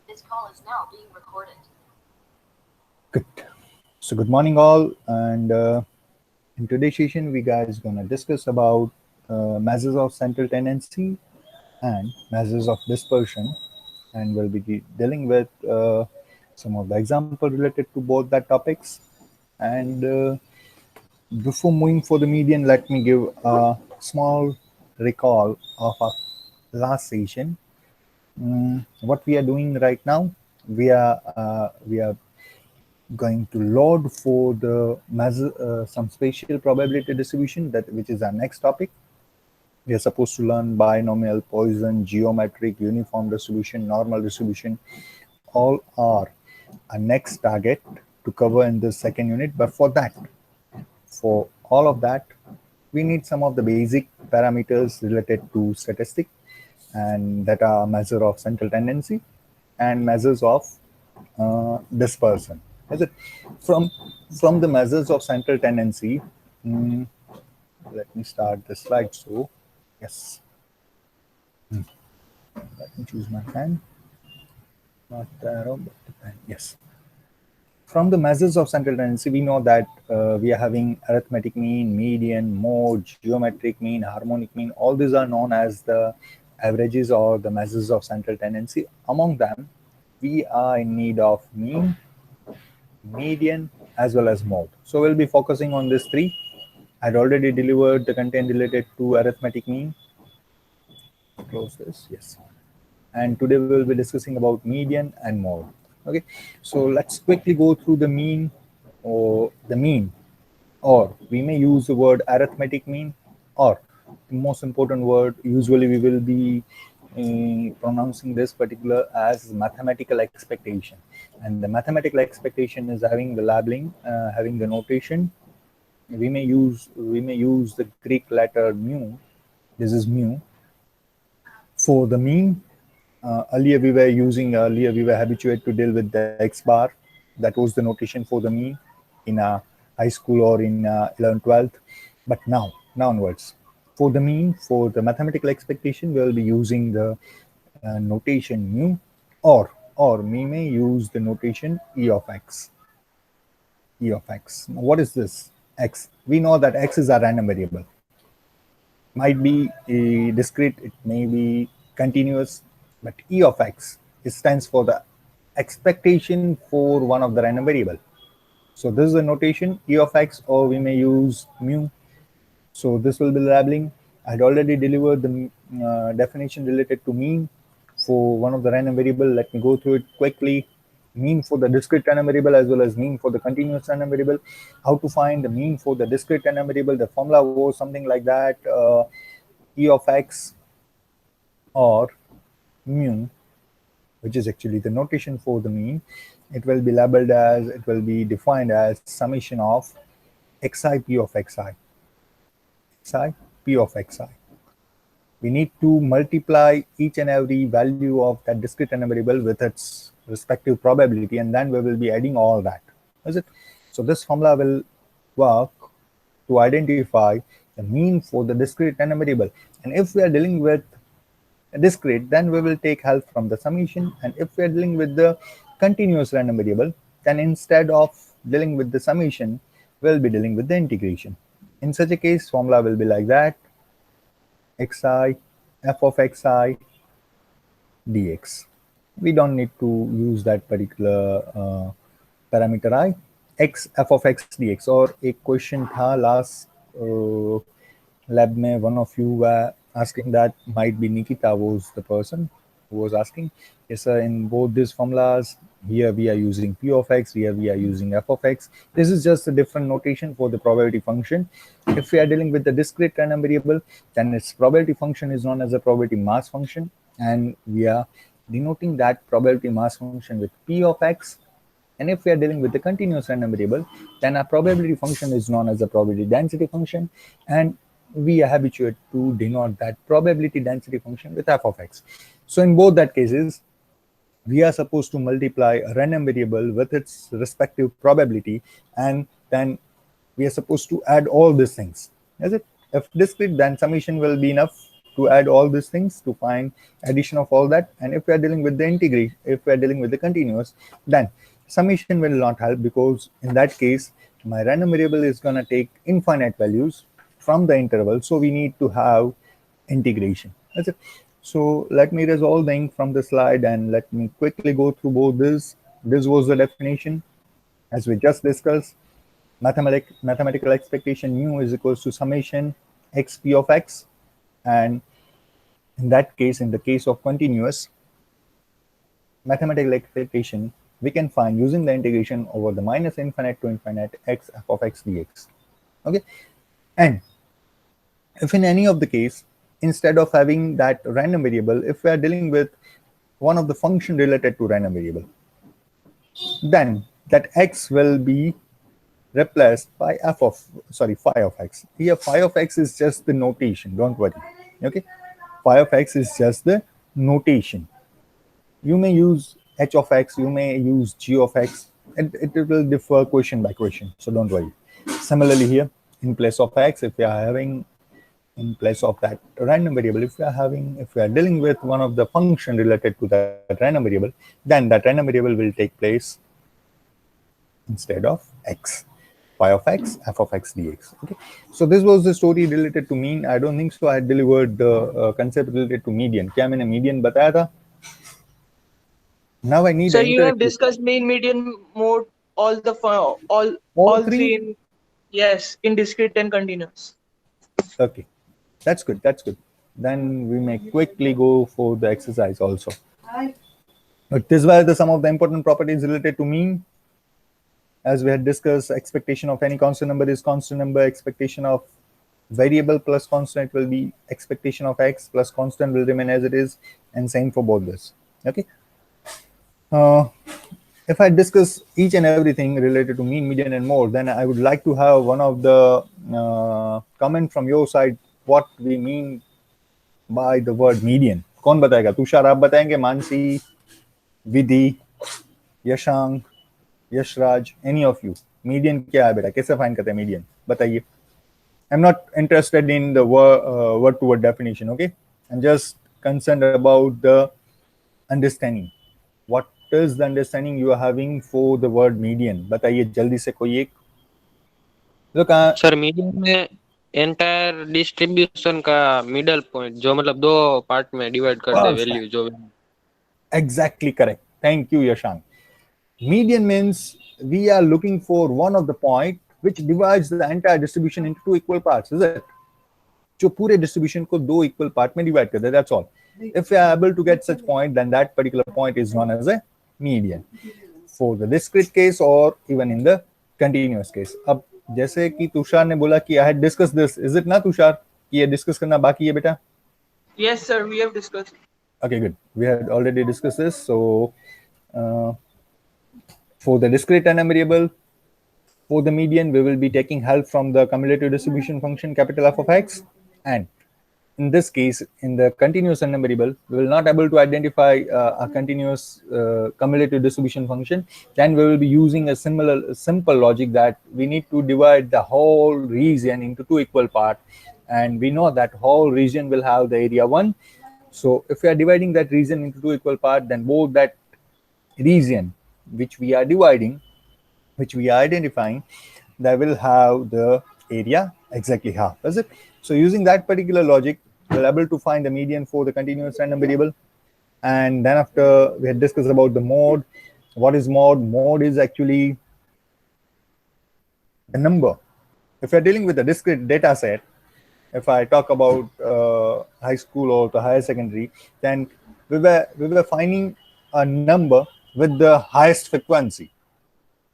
This call is now being recorded. Good. So good morning all, and in today's session we guys gonna discuss about measures of central tendency and measures of dispersion, and we'll be dealing with some of the example related to both that topics. And before moving for the median, let me give a small recall of our last session. What we are doing right now, we are going to load for the measure some spatial probability distribution, that which is our next topic. We are supposed to learn binomial, Poisson, geometric, uniform distribution, normal distribution. All are our next target to cover in this second unit. But for all of that, we need some of the basic parameters related to statistic, and that are measure of central tendency and measures of dispersion. Is it from the measures of central tendency? mm, Let me start the slide. So, yes, let me choose my pen, not the arrow, but the pen. Yes. From the measures of central tendency, we know that we are having arithmetic mean, median, mode, geometric mean, harmonic mean. All these are known as the averages or the measures of central tendency. Among them, we are in need of mean, median, as well as mode. So we'll be focusing on these three. I'd already delivered the content related to arithmetic mean. Close this, yes. And today we will be discussing about median and mode. Okay, so let's quickly go through the mean, or the mean, or we may use the word arithmetic mean, or the most important word, usually we will be pronouncing this particular as mathematical expectation. And the mathematical expectation is having the labeling, having the notation. We may use the Greek letter mu. This is mu for the mean. Earlier we were habituated to deal with the x bar. That was the notation for the mean in high school or in 11th, 12th. But now onwards, for the mean, for the mathematical expectation, we will be using the notation mu, or we may use the notation e of x. E of x. Now, what is this? X. We know that x is a random variable. Might be discrete, it may be continuous, but e of x, it stands for the expectation for one of the random variable. So this is the notation e of x, or we may use mu. So this will be labeling. I had already delivered the definition related to mean for one of the random variable. Let me go through it quickly. Mean for the discrete random variable as well as mean for the continuous random variable. How to find the mean for the discrete random variable? The formula was something like that: e of x or mu, which is actually the notation for the mean. It will be labeled as, it will be defined as summation of xi p of xi p of xi. We need to multiply each and every value of that discrete random variable with its respective probability, and then we will be adding all that. Is it? So this formula will work to identify the mean for the discrete random variable. And if we are dealing with discrete, then we will take help from the summation. And if we are dealing with the continuous random variable, then instead of dealing with the summation, we'll be dealing with the integration. In such a case, formula will be like that: xi f of xi dx. We don't need to use that particular parameter I. X f of x dx. और एक question था last lab में, one of you were asking, that might be Nikita was the person who was asking. Yes sir, in both these formulas, here we are using p of x, here we are using f of x. This is just a different notation for the probability function. If we are dealing with the discrete random variable, then its probability function is known as a probability mass function, and we are denoting that probability mass function with p of x. And if we are dealing with the continuous random variable, then our probability function is known as a probability density function, and we are habituated to denote that probability density function with f of x. So in both that cases, we are supposed to multiply a random variable with its respective probability, and then we are supposed to add all these things. Is it? If discrete, then summation will be enough. to add all these things to find addition of all that. And if we are dealing with the integration, if we are dealing with the continuous, then summation will not help, because in that case my random variable is going to take infinite values from the interval, so we need to have integration. That's it. So let me resolve the ink from the slide and let me quickly go through both this. This was the definition as we just discussed. Mathematical expectation mu is equals to summation xp of x, and in that case, in the case of continuous, mathematical expectation we can find using the integration over the minus infinite to infinite x f of x dx. Okay, and if in any of the case, instead of having that random variable, if we are dealing with one of the function related to random variable, then that x will be replaced by phi of x. Here phi of x is just the notation, don't worry. Okay, phi of x is just the notation. You may use h of x, you may use g of x, and it will differ question by question, so don't worry. Similarly here, in place of x, if we are having, in place of that random variable, if we are dealing with one of the function related to that random variable, then that random variable will take place instead of x, phi of x f of x dx. Okay, so this was the story related to mean. I don't think so I had delivered the concept related to median. क्या मैंने median बताया था? Now I need. So you have discussed mean, median, mode, all three in, yes, in discrete and continuous. Okay, that's good. That's good. Then we may quickly go for the exercise also. But this was the some of the important properties related to mean. As we had discussed, expectation of any constant number is constant number. Expectation of variable plus constant will be expectation of x plus constant will remain as it is, and same for both this. Okay. If I discuss each and everything related to mean, median, and mode, then I would like to have one of the comment from your side what we mean by the word median. कौन बताएगा? तुषार आप बताएंगे? मानसी, विधि, Yashank, Yashraj, any of you. Median क्या है बेटा? कैसे find करते हैं median? बताइए. I'm not interested in the word to word definition. Okay, I'm just concerned about the understanding. What is the understanding you are having for the word median? बताइए जल्दी से कोई एक. Look, सर मीडियन में entire distribution का middle point, जो मतलब दो पार्ट में डिवाइड कर दे वैल्यू जो. Exactly correct. Thank you, Yashank. Median means we are looking for one of the point which divides the entire distribution into two equal parts, is it? जो पूरे distribution को दो equal part में divide कर दे, that's all. If we are able to get such point, then that particular point is known as a median for the discrete case or even in the continuous case. अब जैसे कि तुषार ने बोला कि I had discussed this, is it ना तुषार कि ये discuss करना बाकी है बेटा? Yes sir, we have discussed. Okay, good. We had already discussed this. So for the discrete random variable, for the median, we will be taking help from the cumulative distribution function capital F of x, and in this case, in the continuous random variable, we will not able to identify a continuous cumulative distribution function. Then we will be using a simple logic that we need to divide the whole region into two equal parts, and we know that whole region will have the area 1. So if we are dividing that region into two equal parts, then both that region which we are dividing, which we are identifying, that will have the area exactly half, is it? So using that particular logic, we're able to find the median for the continuous random variable. And then after we had discussed about the mode. What is mode? Mode is actually a number. If you're dealing with a discrete data set, if I talk about high school or the higher secondary, then we were finding a number with the highest frequency.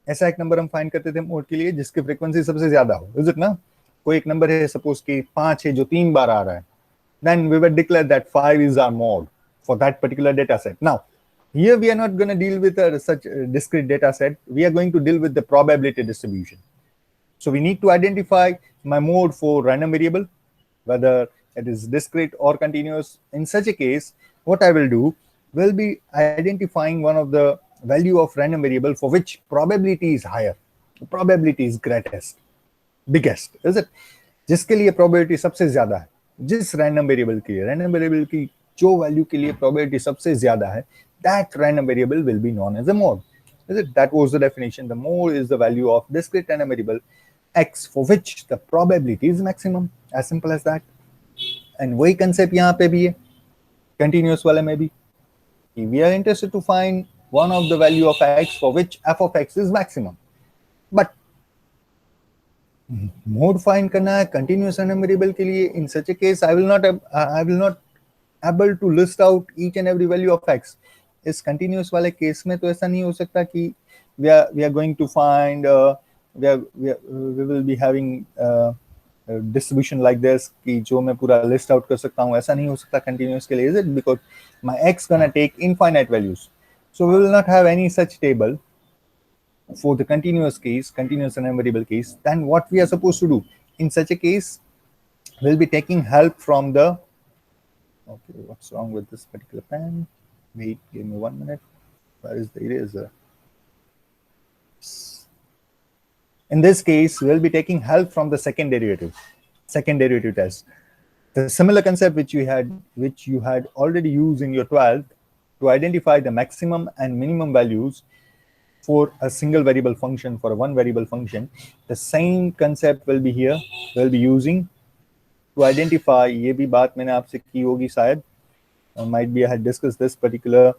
ऐसा एक number हम find करते थे mode के लिए जिसकी frequency सबसे ज्यादा हो, इज इट ना? कोई एक नंबर है सपोज कि 5 है जो 3 बार आ रहा है, then we will declare that 5 is our mode for that particular data set. Now here we are not going to deal with such a discrete data set. We are going to deal with the probability distribution. So we need to identify my mode for random variable, whether it is discrete or continuous. In such a case, what I will do will be identifying one of the value of random variable for which probability is higher, probability is greatest, biggest, is it? जिसके लिए probability सबसे ज्यादा है. जिस random variable की जो value के लिए प्रोबेबिलिटी सबसे ज्यादा है, that random variable will be known as a mode. Is it? That was the definition. The mode is the value of discrete random variable x for which the probability is maximum. As simple as that. And वही concept यहाँ पे भी है, continuous वाले में भी. We are interested to find one of the value of x for which f of x is maximum. But mode find करना है continuous random variable के लिए. In such a case, I will not able to list out each and every value of x. इस continuous वाले case में तो ऐसा नहीं हो सकता कि we are going to find we will be having distribution like this कि जो मैं पूरा list out कर सकता हूँ, ऐसा नहीं हो सकता continuous के लिए. Is it? Because my x gonna take infinite values, so we will not have any such table for the continuous random variable case. Then what we are supposed to do in such a case, we'll be taking help from the okay, what's wrong with this particular pen? Wait, give me 1 minute. Where is the eraser? In this case, we'll be taking help from the second derivative test. The similar concept which you had already used in your 12th to identify the maximum and minimum values for a single variable function, for a one variable function. The same concept will be here. We'll be using to identify, ये भी बात मैंने आपसे की होगी शायद, might be I had discussed this particular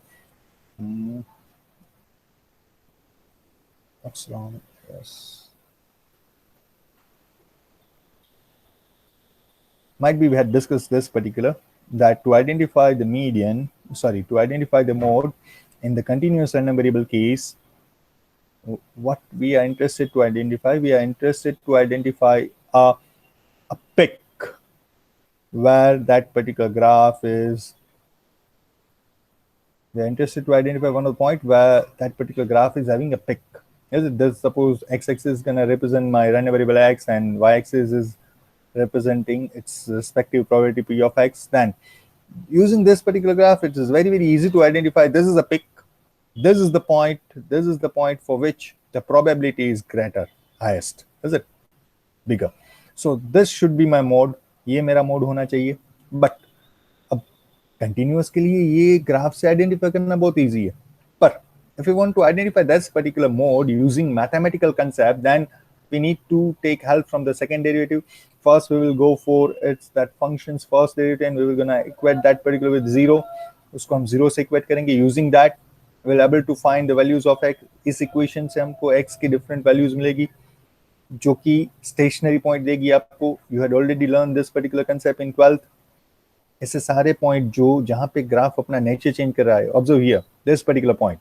what's wrong, yes, might be we had discussed this particular, that to identify the mode in the continuous random variable case, what we are interested to identify a peak where that particular graph is. We are interested to identify one of the point where that particular graph is having a peak. This suppose x-axis is going to represent my random variable x and y-axis is representing its respective probability p of x. Then using this particular graph, it is very, very easy to identify this is a peak. This is the point for which the probability is greater, highest. Is it? Bigger. So this should be my mode. ये मेरा mode होना चाहिए. But अब continuous के लिए ये graph से identify करना बहुत इजी है. पर if you want to identify this particular mode using mathematical concept, then we need to take help from the second derivative. First, we will go for its that function's first derivative, and we will gonna equate that particular with 0. उसको हम 0 से equate करेंगे. Using that, we will able to find the values of x. इस equation से हमको x की different values मिलेगी, जो कि stationary point देगी आपको. You had already learned this particular concept in 12th. ऐसे सारे point जो जहाँ पे ग्राफ अपना नेचर चेंज कर रहा है. Observe here, this particular point.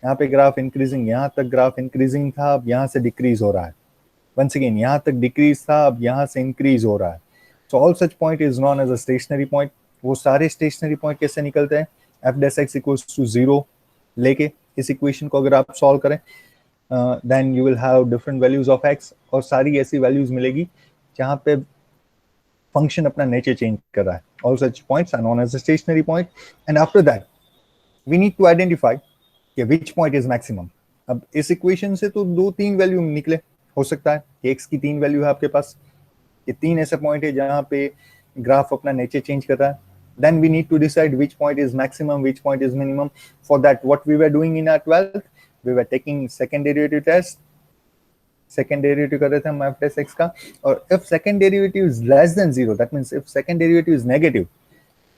यहाँ पे ग्राफ इंक्रीजिंग, यहाँ तक ग्राफ इंक्रीजिंग था, अब यहाँ से डिक्रीज हो रहा है. Once again, यहाँ तक डिक्रीज था, अब यहाँ से इंक्रीज हो रहा है. So all such point is known as a stationary point. वो सारे stationary point कैसे निकलते हैं? f dash x equals to 0 लेके इस इक्वेशन को अगर आप सॉल्व करें, then you will have different values of x, और सारी ऐसी वैल्यूज मिलेगी जहाँ पे फंक्शन अपना नेचर चेंज कर रहा है. All such points are known as a stationary point. And after that, we need to identify कि which point is maximum. अब इस इक्वेशन से तो 2-3 वैल्यू निकले. हो सकता है कि x की 3 वैल्यू है आपके पास. ये 3 ऐसे पॉइंट है जहाँ पे ग्राफ अपना नेचर चेंज कर रहा है. Then we need to decide which point is maximum, which point is minimum. For that, what we were doing in our 12th, we were taking second derivative test. Second derivative कर रहे थे हम f dash x का. और if second derivative is less than 0, that means if second derivative is negative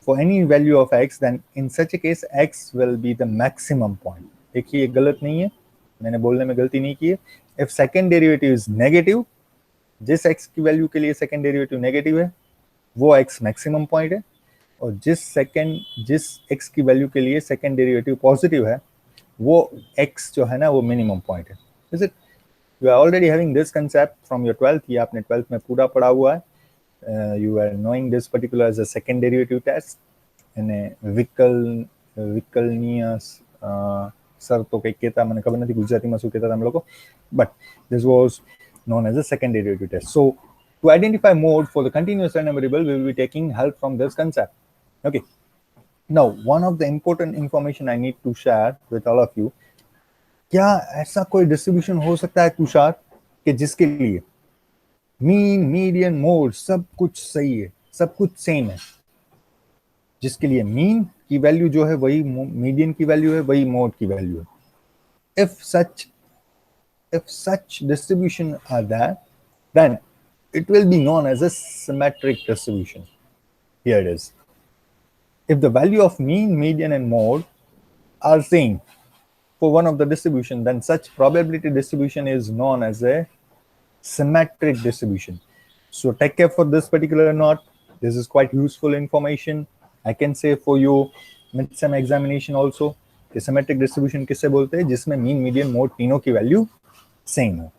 for any value of x, then in such a case x will be the maximum point. देखिए ये गलत नहीं है, मैंने बोलने में गलती नहीं की है. If second derivative is negative, जिस x की वैल्यू के लिए second derivative negative है, वो x maximum point है. और जिस x की वैल्यू के लिए second derivative positive है, वो x जो है ना वो minimum point है. Is it? You are already having this concept from your 12th. ये आपने 12th में पूरा पढ़ा हुआ है. You are knowing this particular as a second derivative test. અને વિકલનીય શરતો કંઈક કહેતા, મને ખબર નથી ગુજરાતીમાં શું કહેતા તમે લોકો, but this was known as a second derivative test. So to identify mode for the continuous random variable, we will be taking help from this concept. Okay. Now, one of the important information I need to share with all of you, क्या ऐसा कोई distribution हो सकता है तुषार कि जिसके लिए mean, median, mode सब कुछ सही है, सब कुछ सेम है, जिसके लिए मीन की वैल्यू जो है वही मीडियन की वैल्यू है, वही मोड की वैल्यू है। if such distribution are there, then it will be known as a symmetric distribution. Here it is. If the value of mean, median, and mode are same for one of the distribution, then such probability distribution is known as a symmetric distribution. So take care for this particular note. This is quite useful information. I can say for you midsem examination also कि symmetric distribution किससे बोलते हैं, जिसमें mean, median, mode तीनों की value same हो,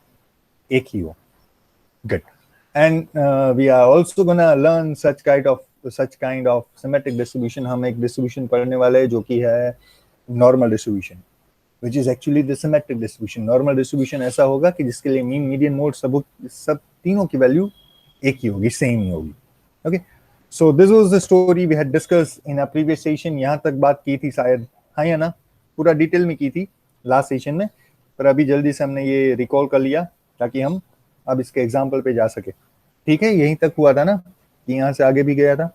एक ही हो. Good. And we are also gonna learn such kind of symmetric distribution. हम एक distribution पढ़ने वाले हैं जो कि है normal distribution, which is actually the symmetric distribution. Normal distribution ऐसा होगा कि जिसके लिए mean, median, mode सब तीनों की वैल्यू एक ही होगी, सेम ही होगी. Okay. So this was the story we had discussed in our previous session. यहाँ तक बात की थी शायद, हाँ या ना, पूरा डिटेल में की थी लास्ट सेशन में, पर अभी जल्दी से हमने ये रिकॉल कर लिया ताकि हम अब इसके एग्जाम्पल पे जा सके. ठीक है, यहीं तक हुआ था ना, कि यहाँ से आगे भी गया था.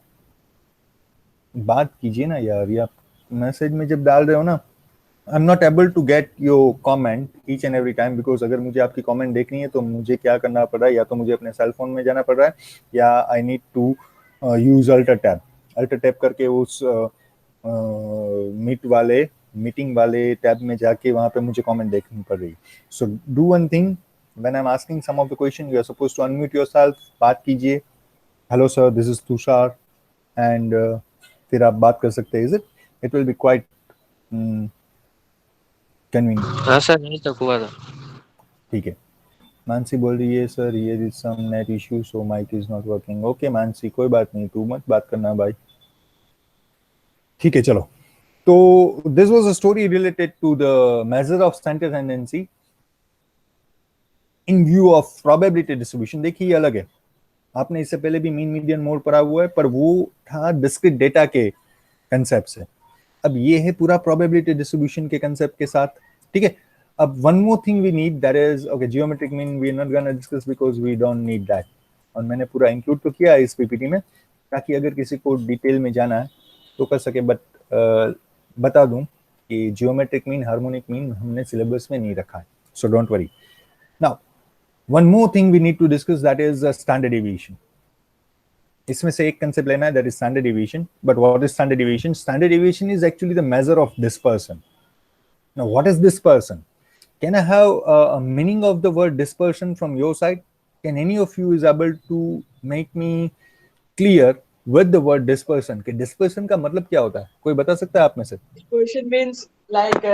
बात कीजिए ना यार, या मैसेज में जब डाल रहे हो ना, I am not able to get your comment each and every time, because अगर मुझे आपकी कमेंट देखनी है तो मुझे क्या करना पड़ रहा है, या तो मुझे अपने सेल फोन में जाना पड़ रहा है, या I need to use alt tab करके उस मीटिंग वाले टैब में जाके वहां पे मुझे कमेंट देखनी पड़ रही. So do one thing, when I am asking some of the question you are supposed to unmute yourself, बात कीजिए, hello sir this is Tushar, एंड फिर आप बात कर सकते हैं. It will be quite convenient. हाँ सर, नहीं तक हुआ था. ठीक है. मानसी बोल रही है सर ये is some net issue so mic is not working. Okay Mansi, कोई बात नहीं, तू मत बात करना भाई. ठीक है, चलो. तो this was a story related to the measure of centre tendency in view of probability distribution. देखिए ये अलग है, आपने इससे पहले भी मीन मीडियन मोड पढ़ा हुआ है, पर वो था डिस्क्रीट डेटा के कंसेप्ट से. अब ये है पूरा प्रोबेबिलिटी डिस्ट्रीब्यूशन के कंसेप्ट के साथ. ठीक है. अब one more thing we need, that is okay geometric mean we are not gonna discuss because we don't need that. और मैंने पूरा इंक्लूड तो किया है इस पीपीटी में ताकि अगर किसी को डिटेल में जाना है तो कर सके. बट बता दूं कि जियोमेट्रिक मीन, हार्मोनिक मीन हमने सिलेबस में नहीं रखा है, so don't worry. Now one more thing we need to discuss, that is standard deviation. इसमें से एक कंसेप्ट लेना है, that is standard deviation. But what is standard deviation? Standard deviation is actually the measure of dispersion. Now what is dispersion? Can I have a meaning of the word dispersion from your side? Can any of you is able to make me clear with the word dispersion? कि dispersion का मतलब क्या होता है? कोई बता सकता है आप में से? Dispersion means like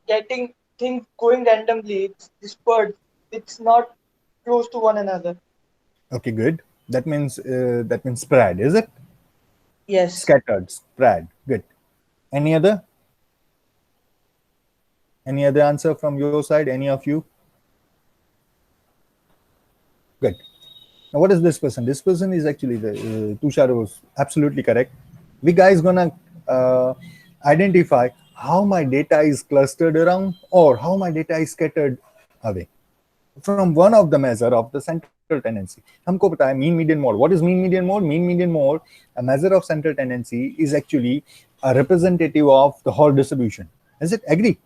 getting things going randomly. It's dispersed. It's not close to one another. Okay, good. That means spread, is it? Yes. Scattered, spread. Good. Any other? Any other answer from your side? Any of you? Good. Now, what is dispersion? Dispersion is actually the Tushar was absolutely correct. We guys gonna identify how my data is clustered around or how my data is scattered away from one of the measure of the central tendency. हमको पता है mean median mode. What is mean median mode? Mean median mode, a measure of central tendency, is actually a representative of the whole distribution. Is it agree?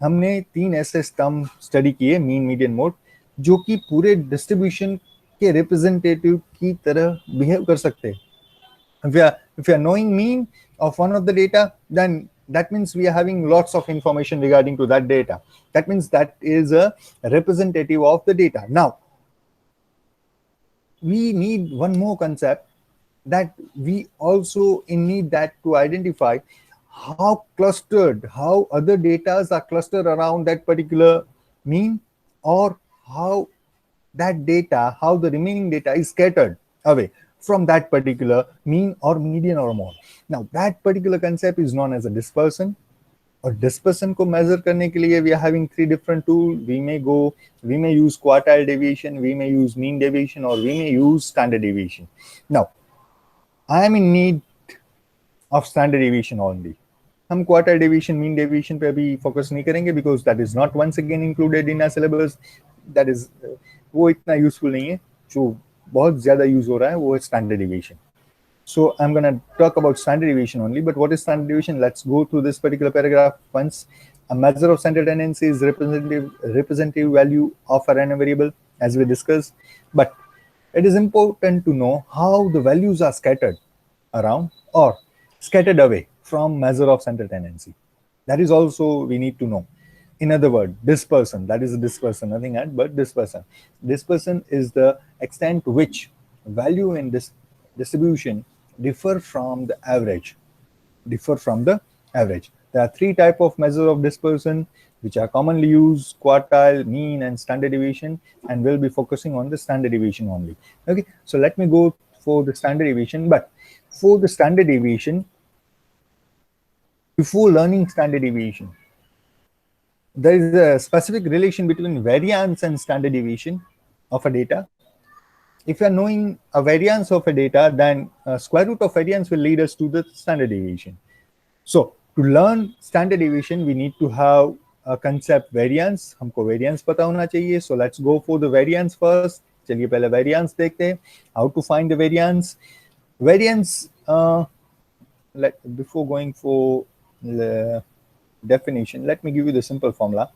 हमने 3 ऐसे term study किए, mean median mode, जो कि पूरे distribution के representative की तरह behave कर सकते हैं. If you are knowing mean of one of the data, then that means we are having lots of information regarding to that data. That means that is a representative of the data. Now, we need one more concept, that we also need that to identify how other data are clustered around that particular mean, or how the remaining data is scattered away from that particular mean or median or mode. Now that particular concept is known as a dispersion. और dispersion को measure करने के लिए we are having 3 different tools. We may use quartile deviation, we may use mean deviation, or we may use standard deviation. Now I am in need of standard deviation only. हम quartile deviation, mean deviation पे अभी focus नहीं करेंगे because that is not once again included in our syllabus. That is वो इतना useful नहीं है. जो बहुत ज्यादा यूज हो रहा है वो है standard deviation. So I'm going to talk about standard deviation only. But what is standard deviation? Let's go through this particular paragraph once. A measure of standard tendency is representative value of a random variable, as we discussed. But it is important to know how the values are scattered around or scattered away from measure of standard tendency. That is also we need to know. In other words, dispersion, that is dispersion, nothing else but dispersion. Dispersion is the extent to which value in this distribution differ from the average. There are three types of measure of dispersion which are commonly used: quartile, mean, and standard deviation, and we'll be focusing on the standard deviation only. Okay, so let me go for the standard deviation. But for the standard deviation, before learning standard deviation, there is a specific relation between variance and standard deviation of a data. If you are knowing a variance of a data, then square root of variance will lead us to the standard deviation. So to learn standard deviation, we need to have a concept variance. हमको variance पता होना चाहिए. So let's go for the variance first. चलिए पहले variance देखते हैं. How to find the variance? Variance. Before going for the definition, let me give you the simple formula.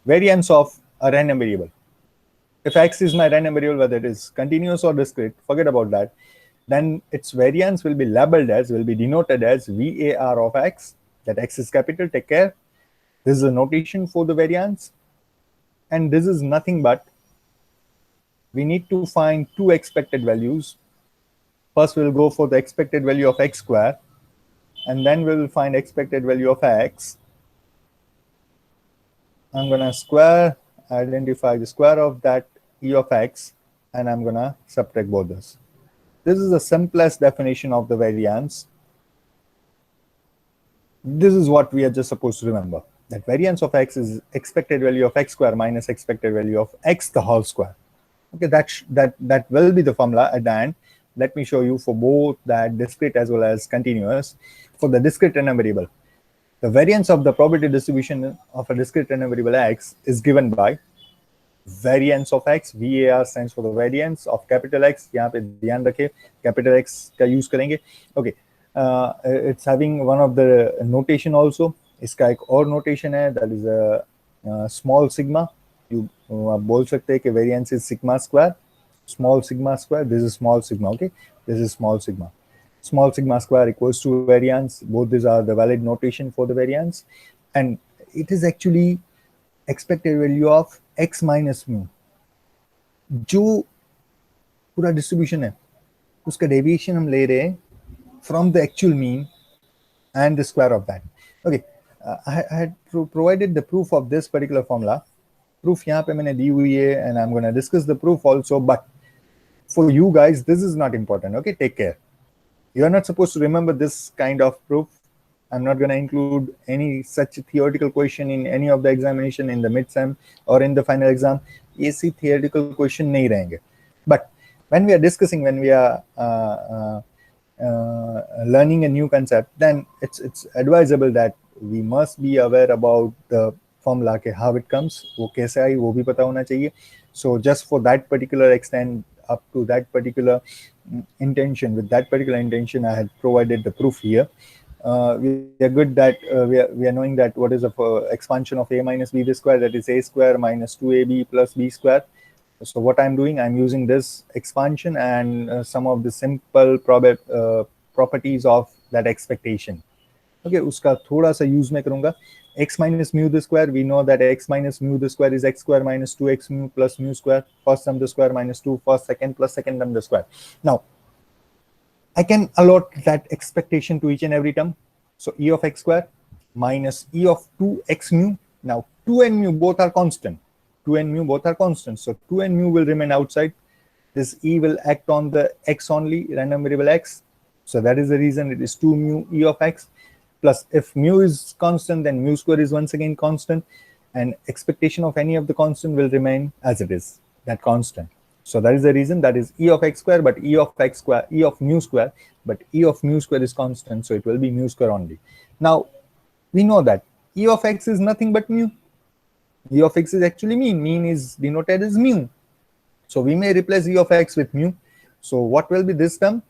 Variance of a random variable. If x is my random variable, whether it is continuous or discrete, forget about that. Then its variance will be labeled as, will be denoted as VAR of x. That x is capital, take care. This is a notation for the variance. And this is nothing but, we need to find two expected values. First, we'll go for the expected value of x square. And then we will find expected value of x. I'm going to identify the square of that e of x, and I'm going to subtract both this. This is the simplest definition of the variance. This is what we are just supposed to remember. That variance of x is expected value of x square minus expected value of x the whole square. Okay, that will be the formula at the end. Let me show you for both that discrete as well as continuous. For the discrete random variable, the variance of the probability distribution of a discrete random variable x is given by variance of x. VAR stands for the variance of capital X. यहाँ पे ध्यान रखें, capital X का use करेंगे. Okay, it's having one of the notation also. इसका एक और notation है, that is a small sigma. You आप बोल सकते हैं कि variance is sigma square, small sigma square. This is small sigma. Okay, this is small sigma. Small sigma square equals to variance. Both these are the valid notation for the variance, and it is actually expected value of x minus mu. जो पूरा distribution है, उसका deviation हम ले रहे हैं from the actual mean and the square of that. Okay, I had provided the proof of this particular formula. Proof यहाँ पे मैंने दी हुई है, and I'm going to discuss the proof also. But for you guys, this is not important. Okay, take care. You are not supposed to remember this kind of proof. I'm not going to include any such theoretical question in any of the examination in the mid-sem or in the final exam. ऐसी theoretical question नहीं रहेंगे. But when we are discussing, when we are learning a new concept, then it's advisable that we must be aware about the formula के how it comes, वो कैसे आई वो भी पता होना चाहिए. So just for that particular extent, up to that particular intention, with that particular intention, I had provided the proof here. We are good that we are knowing that what is the expansion of a minus b square, that is a square minus 2ab plus b square. So what I'm doing, I'm using this expansion and some of the simple properties of that expectation. Okay, उसका थोड़ा सा use मैं करूँगा. X minus mu the square, we know that x minus mu the square is x square minus 2x mu plus mu square, first term the square minus 2 first second plus second term the square. Now I can allot that expectation to each and every term. So e of x square minus e of 2x mu. Now 2 and mu both are constant. 2 and mu both are constant. So 2 and mu will remain outside. This e will act on the x only, random variable x. So that is the reason it is 2 mu e of x. Plus if mu is constant, then mu square is once again constant. And expectation of any of the constant will remain as it is, that constant. So that is the reason that is e of x square, but e of x square, e of mu square, but e of mu square is constant, so it will be mu square only. Now, we know that e of x is nothing but mu. E of x is actually mean. Mean is denoted as mu. So we may replace e of x with mu. So what will be this term?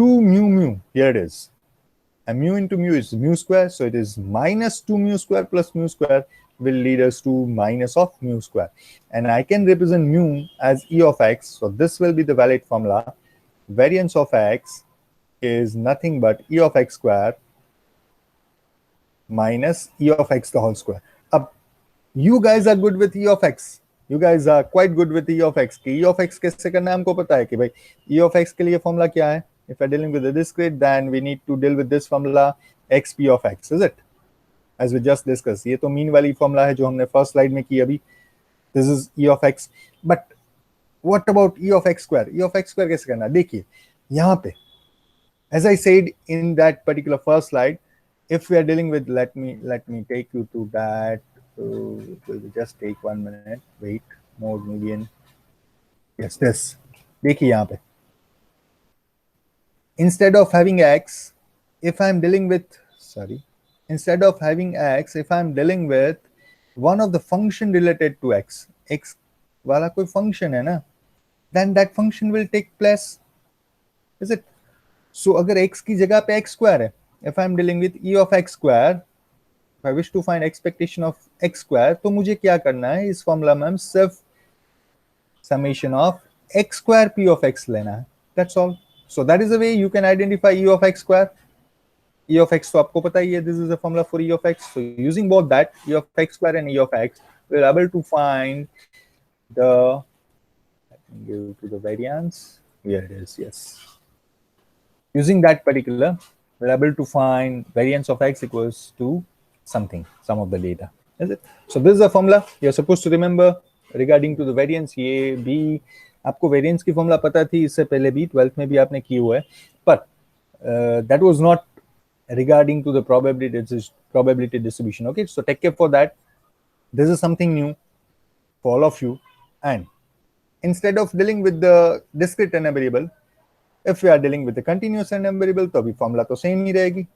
2 mu. Here it is. And mu into mu is mu square. So it is minus 2 mu square plus mu square will lead us to minus of mu square. And I can represent mu as E of x. So this will be the valid formula. Variance of x is nothing but E of x square minus E of x the whole square. Up, you guys are good with E of x. You guys are quite good with E of x. E of x कैसे करना है हमको पता है कि भाई E of x के लिए formula क्या है? If we're dealing with the discrete, then we need to deal with this formula xp of x, is it? As we just discussed. ये तो mean वाली formula है जो हमने first slide में की अभी. This is E of x. But what about E of x square? E of x square कैसे करना? देखिए यहाँ पे, as I said in that particular first slide, if we are dealing with, let me take you to that. It will just take 1 minute. Wait, mode median. Yes, this. देखिए यहाँ पे. Instead of having x, if I'm dealing with, instead of having x, if I'm dealing with one of the function related to x वाला कोई function है ना, then that function will take place, is it? So अगर x की जगह पे x square है, if I'm dealing with E of x square, if I wish to find expectation of x square, तो मुझे क्या करना है? इस फॉर्मूला में हम सिर्फ summation of x square p of x लेना है. That's all. So that is the way you can identify E of x square. E of x तो आपको पता ही है. This is the formula for E of x. So using both that, E of x square and E of x, we're able to find the, let me give to the variance. Here it is, yes. Using that particular, we're able to find variance of x equals to something, some of the data. Is it? So this is the formula you're supposed to remember regarding to the variance. ये भी आपको variance की formula पता थी इससे पहले भी 12th में भी आपने की हुआ है, but that was not regarding to the probability distribution. Okay, so take care for that. This is something new for all of you. And instead of dealing with the discrete random variable, if we are dealing with the continuous random variable, तो अभी formula तो same ही रहेगी.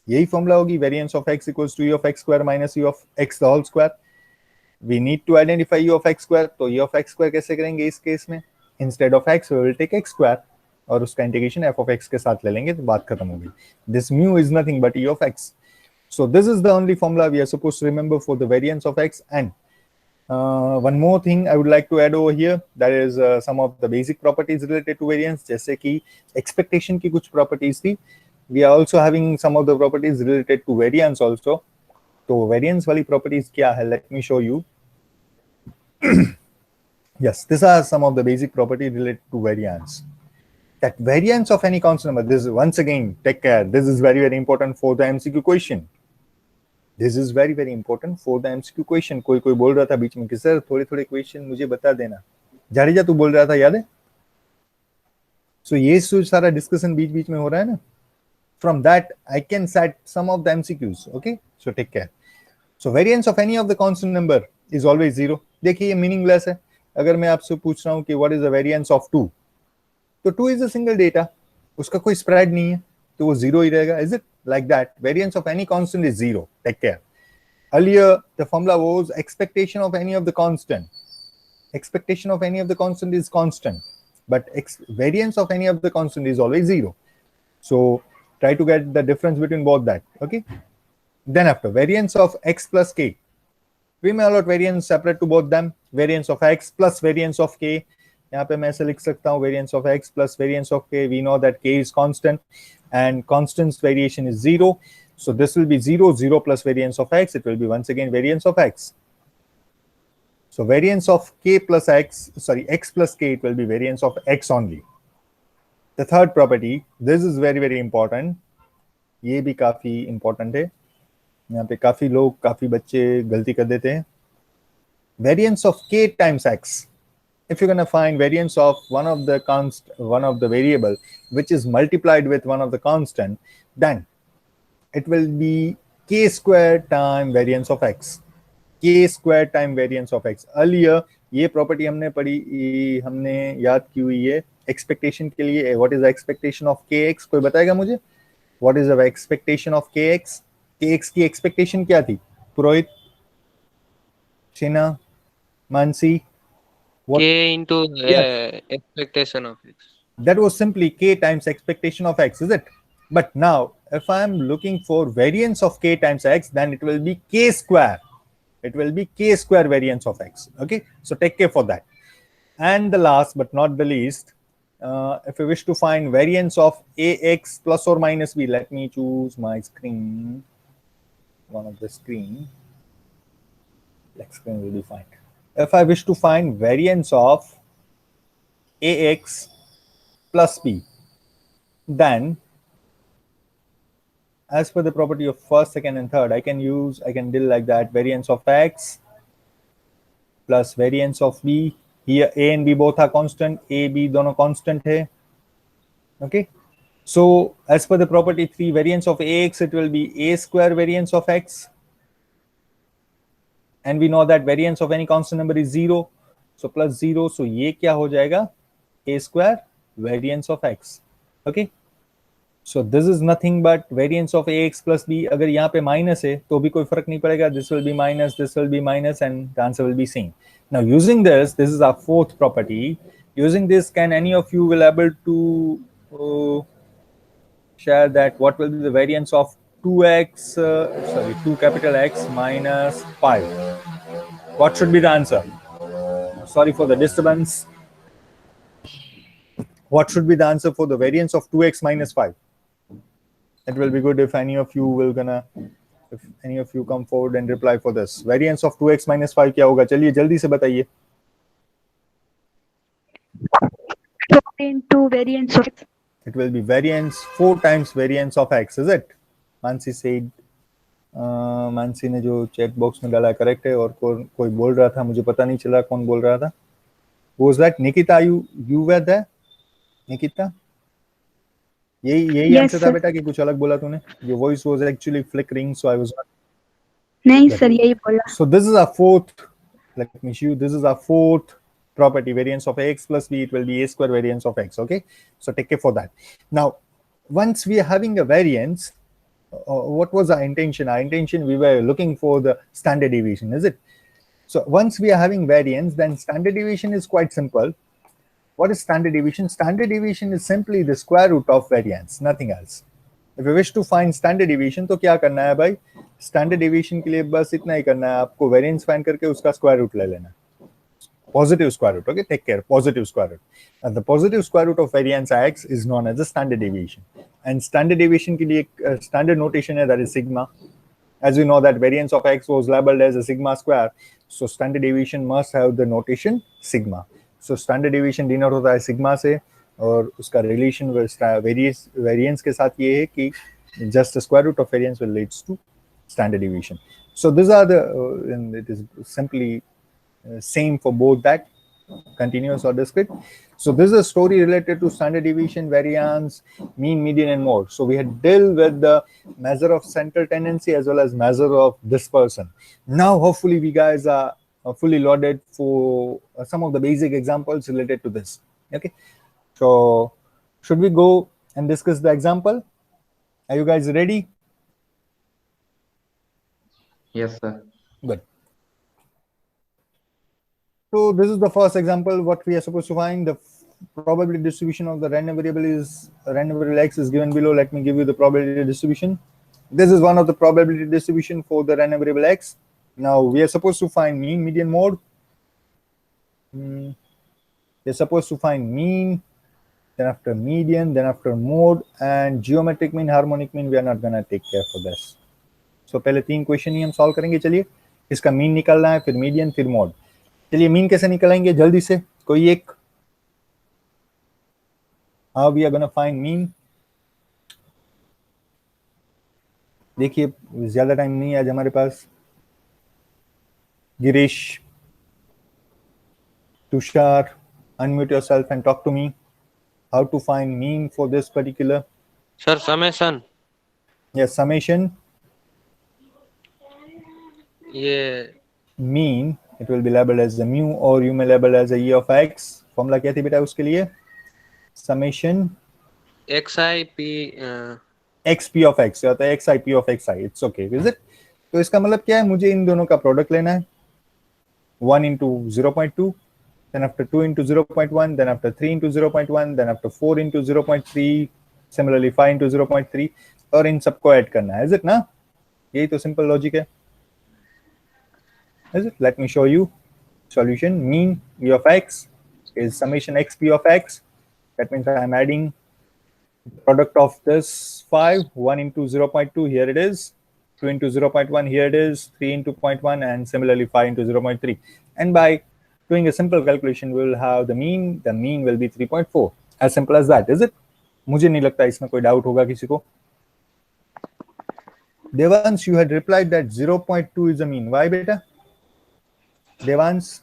यही formula होगी, variance of x equals to E of x square minus E of x the whole square. We need to identify E of x square. तो E of x square कैसे करेंगे इस case में? Instead of x, we will take x square और उसका integration f of x के साथ ले लेंगे तो बात खत्म होगी. This mu is nothing but E of x. So this is the only formula we are supposed to remember for the variance of x. And one more thing I would like to add over here, that is some of the basic properties related to variance. जैसे कि expectation की कुछ properties थी. We are also having some of the properties related to variance also. तो variance वाली properties क्या है? Let me show you. Yes, these are some of the basic properties related to variance. That variance of any constant number, this is once again, take care. This is very, very important for the MCQ question. This is very, very important for the MCQ question. कोई बोल रहा था बीच में कि sir थोड़े question मुझे बता देना. जाडेजा तू बोल रहा था, याद है? So ये सारा डिस्कशन बीच में हो रहा है ना? From that, I can set some of the MCQs. Okay, so take care. So variance of any of the constant number is always 0. देखिए ये मीनिंगलेस है. अगर मैं आपसे पूछ रहा हूँ कि what is the variance of 2, तो 2 is a single data, उसका कोई spread नहीं है, तो वो 0 ही रहेगा. Is it like that? Variance of any constant is 0. Take care. Earlier, the formula was expectation of any of the constant. Expectation of any of the constant is constant, but variance of any of the constant is always 0. So try to get the difference between both that. Okay. Then after, variance of x plus k. We may allot variance separate to both them. Variance of x plus variance of k. यहाँ पे मैं ऐसे लिख सकता हूँ variance of x plus variance of k. We know that k is constant and constant's variation is 0. So this will be 0, 0 plus variance of x. It will be once again variance of x. So variance of k plus x, sorry, x plus k, it will be variance of x only. The third property, this is very, very important. ये भी काफी important है. यहाँ पे काफी लोग, काफी बच्चे गलती कर देते हैं. Variance of k times x. If you're going to find variance of one of the variable which is multiplied with one of the constant, then it will be k squared time variance of x. K squared time variance of x. Earlier ये property हमने पढ़ी, हमने याद की हुई है expectation के लिए. What is the expectation of kx? कोई बताएगा मुझे? What is the expectation of kx? kx की expectation क्या थी? पुरोहित, Shina, Mansi. K into expectation of x. That was simply k times expectation of x, is it? But now, if I'm looking for variance of k times x, then it will be k square. It will be k square variance of x. Okay, so take care for that. And the last but not the least, if you wish to find variance of ax plus or minus b, let me choose my screen, one of the screen. Black screen will be fine. If I wish to find variance of ax plus b, then as per the property of first, second, and third, I can deal like that: variance of x plus variance of b. Here a and b both are constant, a b दोनों constant है. Okay, so as per the property 3, variance of ax, it will be a square variance of x, and we know that variance of any constant number is 0, so plus 0, so ये क्या हो जाएगा? A square variance of x. Okay, so this is nothing but variance of ax plus b. अगर यहाँ पे minus है तो भी कोई फर्क नहीं पड़ेगा. This will be minus, this will be minus, and the answer will be same. Now using this is our fourth property. Using this, can any of you will able to share that what will be the variance of 2x, 2 capital X minus 5? What should be the answer? Sorry for the disturbance. What should be the answer for the variance of 2x minus 5? It will be good if any of you come forward and reply for this. Variance of 2x minus 5 क्या होगा? चलिए जल्दी से बताइए. 4 into variance of x. It will be variance 4 times variance of x, is it? Mansi said. Mansi ने जो chat box में डाला करेक्ट है, और कोई बोल रहा था, मुझे पता नहीं चला कौन बोल रहा था. Was that Nikita? You were there? Nikita, यही आंसर था बेटा कि कुछ अलग बोला तूने? Your voice was actually flickering, so I was not. नहीं सर, यही बोला. So this is our fourth. Let me show you. This is our fourth property. Variance of x plus b, it will be a square variance of x. Okay, so take care for that. Now, once we are having a variance, what was our intention? Our intention, we were looking for the standard deviation, is it? So once we are having variance, then standard deviation is quite simple. What is standard deviation? Standard deviation is simply the square root of variance, nothing else. If you wish to find standard deviation, तो क्या करना है भाई? Standard deviation के लिए बस इतना ही करना है, आपको variance find करके उसका square root ले लेना. Positive square root, okay? Take care, positive square root. And the positive square root of variance x is known as the standard deviation. And standard deviation के लिए standard notation है, that is sigma. As we know that variance of x was labeled as a sigma square, so standard deviation must have the notation sigma. So standard deviation denote होता है sigma से, और उसका relation variance के साथ ये है कि just the square root of variance will leads to standard deviation. So these are the and it is simply same for both that continuous or discrete. So this is a story related to standard deviation, variance, mean, median, and mode. So we had dealt with the measure of central tendency as well as measure of dispersion. Now hopefully we guys are fully loaded for some of the basic examples related to this. Okay, so should we go and discuss the example? Are you guys ready? Yes, sir. Good. So this is the first example. What we are supposed to find, the probability distribution of the random variable x is given below. Let me give you the probability distribution. This is one of the probability distribution for the random variable x. Now we are supposed to find mean, median, mode. We're supposed to find mean, then after median, then after mode, and geometric mean, harmonic mean. We are not gonna take care for this. So पहले 3 question ही हम solve करेंगे. चलिए, इसका mean निकालना है, फिर median, फिर mode. चलिए मीन कैसे निकालेंगे जल्दी से, कोई एक. How we are gonna find mean? देखिए ज्यादा टाइम नहीं है आज हमारे पास. Girish, Tushar, unmute yourself and talk to me. How to find mean for this particular? Sir, summation. Yes, summation. Yeah. Mean, it will be labeled as the mu, or you may label as a e of x. Formula क्या थी बेटा उसके लिए? Summation XIP. xp of x, या तो xip of xi. It's okay, is it? तो इसका मतलब क्या है? मुझे इन दोनों का प्रोडक्ट लेना है. 1 into 0.2 then after 2 into 0.1, then after 3 into 0.1, then after 4 into 0.3, similarly 5 into 0.3, और इन सबको ऐड करना है, is it ना? यही तो simple logic है, is it? Let me show you solution. Mean E of x is summation xp of x. That means I am adding product of this 5, 1 into 0.2, here it is, 2 into 0.1, here it is, 3 into 0.1, and similarly 5 into 0.3. And by doing a simple calculation, we will have the mean will be 3.4. As simple as that, is it? मुझे नहीं लगता इसमें कोई doubt होगा किसी को. Devans, you had replied that 0.2 is the mean. Why, beta? Devans,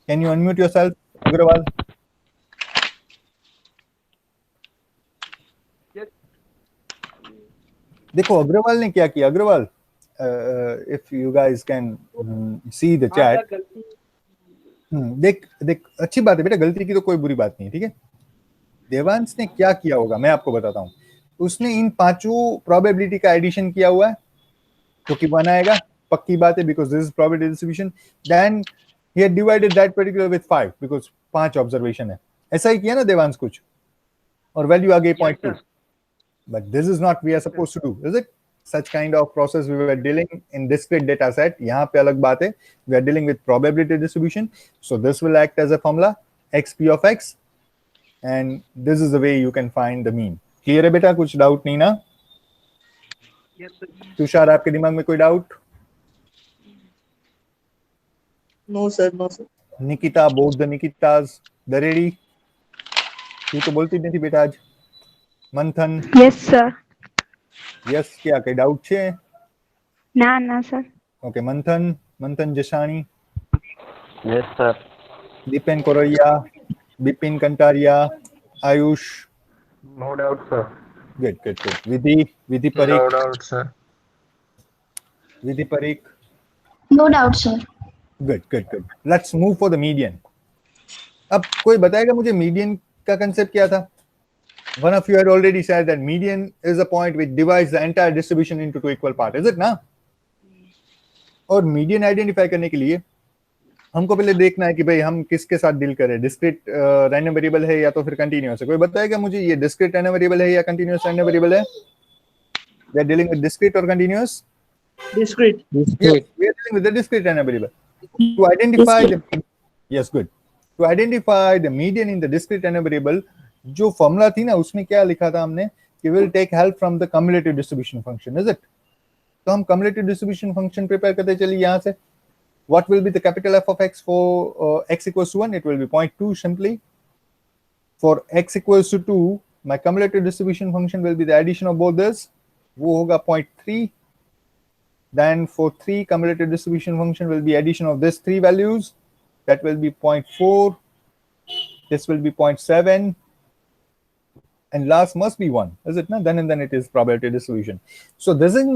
can you unmute yourself? Agrawal. देखो अग्रवाल ने क्या किया. Agarwal, if you guys can see the chat. देख अच्छी बात है बेटा, गलती की तो कोई बुरी बात नहीं, ठीक है. देवांश ने क्या किया होगा मैं आपको बताता हूँ. उसने इन पांचों प्रोबेबिलिटी का एडिशन किया हुआ है, तो कि 1 आएगा, पक्की बात है, because this is probability distribution. Then he had divided that particular with 5 because 5 observation है. ऐसा ही किया ना देवांश कुछ, और वैल्यू आ गई 0.2. But this is not we are supposed to do, is it? Such kind of process we were dealing in discrete data set. यहाँ पे अलग बात है, we are dealing with probability distribution. So this will act as a formula xp of x, and this is the way you can find the mean. Clear है बेटा? कुछ doubt नहीं ना? Yes, sir. तुषार, आपके दिमाग में कोई doubt? No, sir. No, sir. Nikita, both the Nikitas, the ready? तू तो बोलती नहीं थी बेटा आज. मंथन, Yes, sir. यस, क्या कई डाउट છે? ના sir. Okay, Manthan Jashani, Yes, sir. Dipen Koraiya, Bipin Kantaria, Ayush. No doubt, sir. Good. Vidhi no Parikh, doubt sir. Vidhi Parikh. No doubt, sir. Good. Let's move for the median. अब कोई बताएगा मुझे मीडियन का कंसेप्ट क्या था? One of you had already said that median is a point which divides the entire distribution into two equal parts, is it ना? और median identify करने के लिए हमको पहले देखना है कि भाई हम किसके साथ डील कर रहे हैं. डिस्क्रीट रैंडम वेरिएबल है या तो फिर कंटीन्यूअस है? कोई बताएगा मुझे ये डिस्क्रीट रैंडम वेरिएबल है या कंटीन्यूअस रैंडम वेरिएबल है? We are dealing with discrete और continuous? Discrete. Yes, we are dealing with the discrete random variable. To identify the yes, good. To identify the median in the discrete random variable, जो formula थी ना उसमें क्या लिखा था हमने कि will take help from the cumulative distribution function, is it? तो हम कम्युलेटिव डिस्ट्रीब्यूशन फंक्शन प्रिपेयर करते चलिए यहाँ से. What will be the capital F of x for x equals to 1? It will be 0.2 simply. For x equals to 2, my cumulative distribution function will be the addition of both this. वो होगा 0.3. Then for 3, cumulative distribution function will be addition of this 3 values. That will be 0.4. This will be 0.7. And last must be 1, is it not? Then it is probability distribution. So this is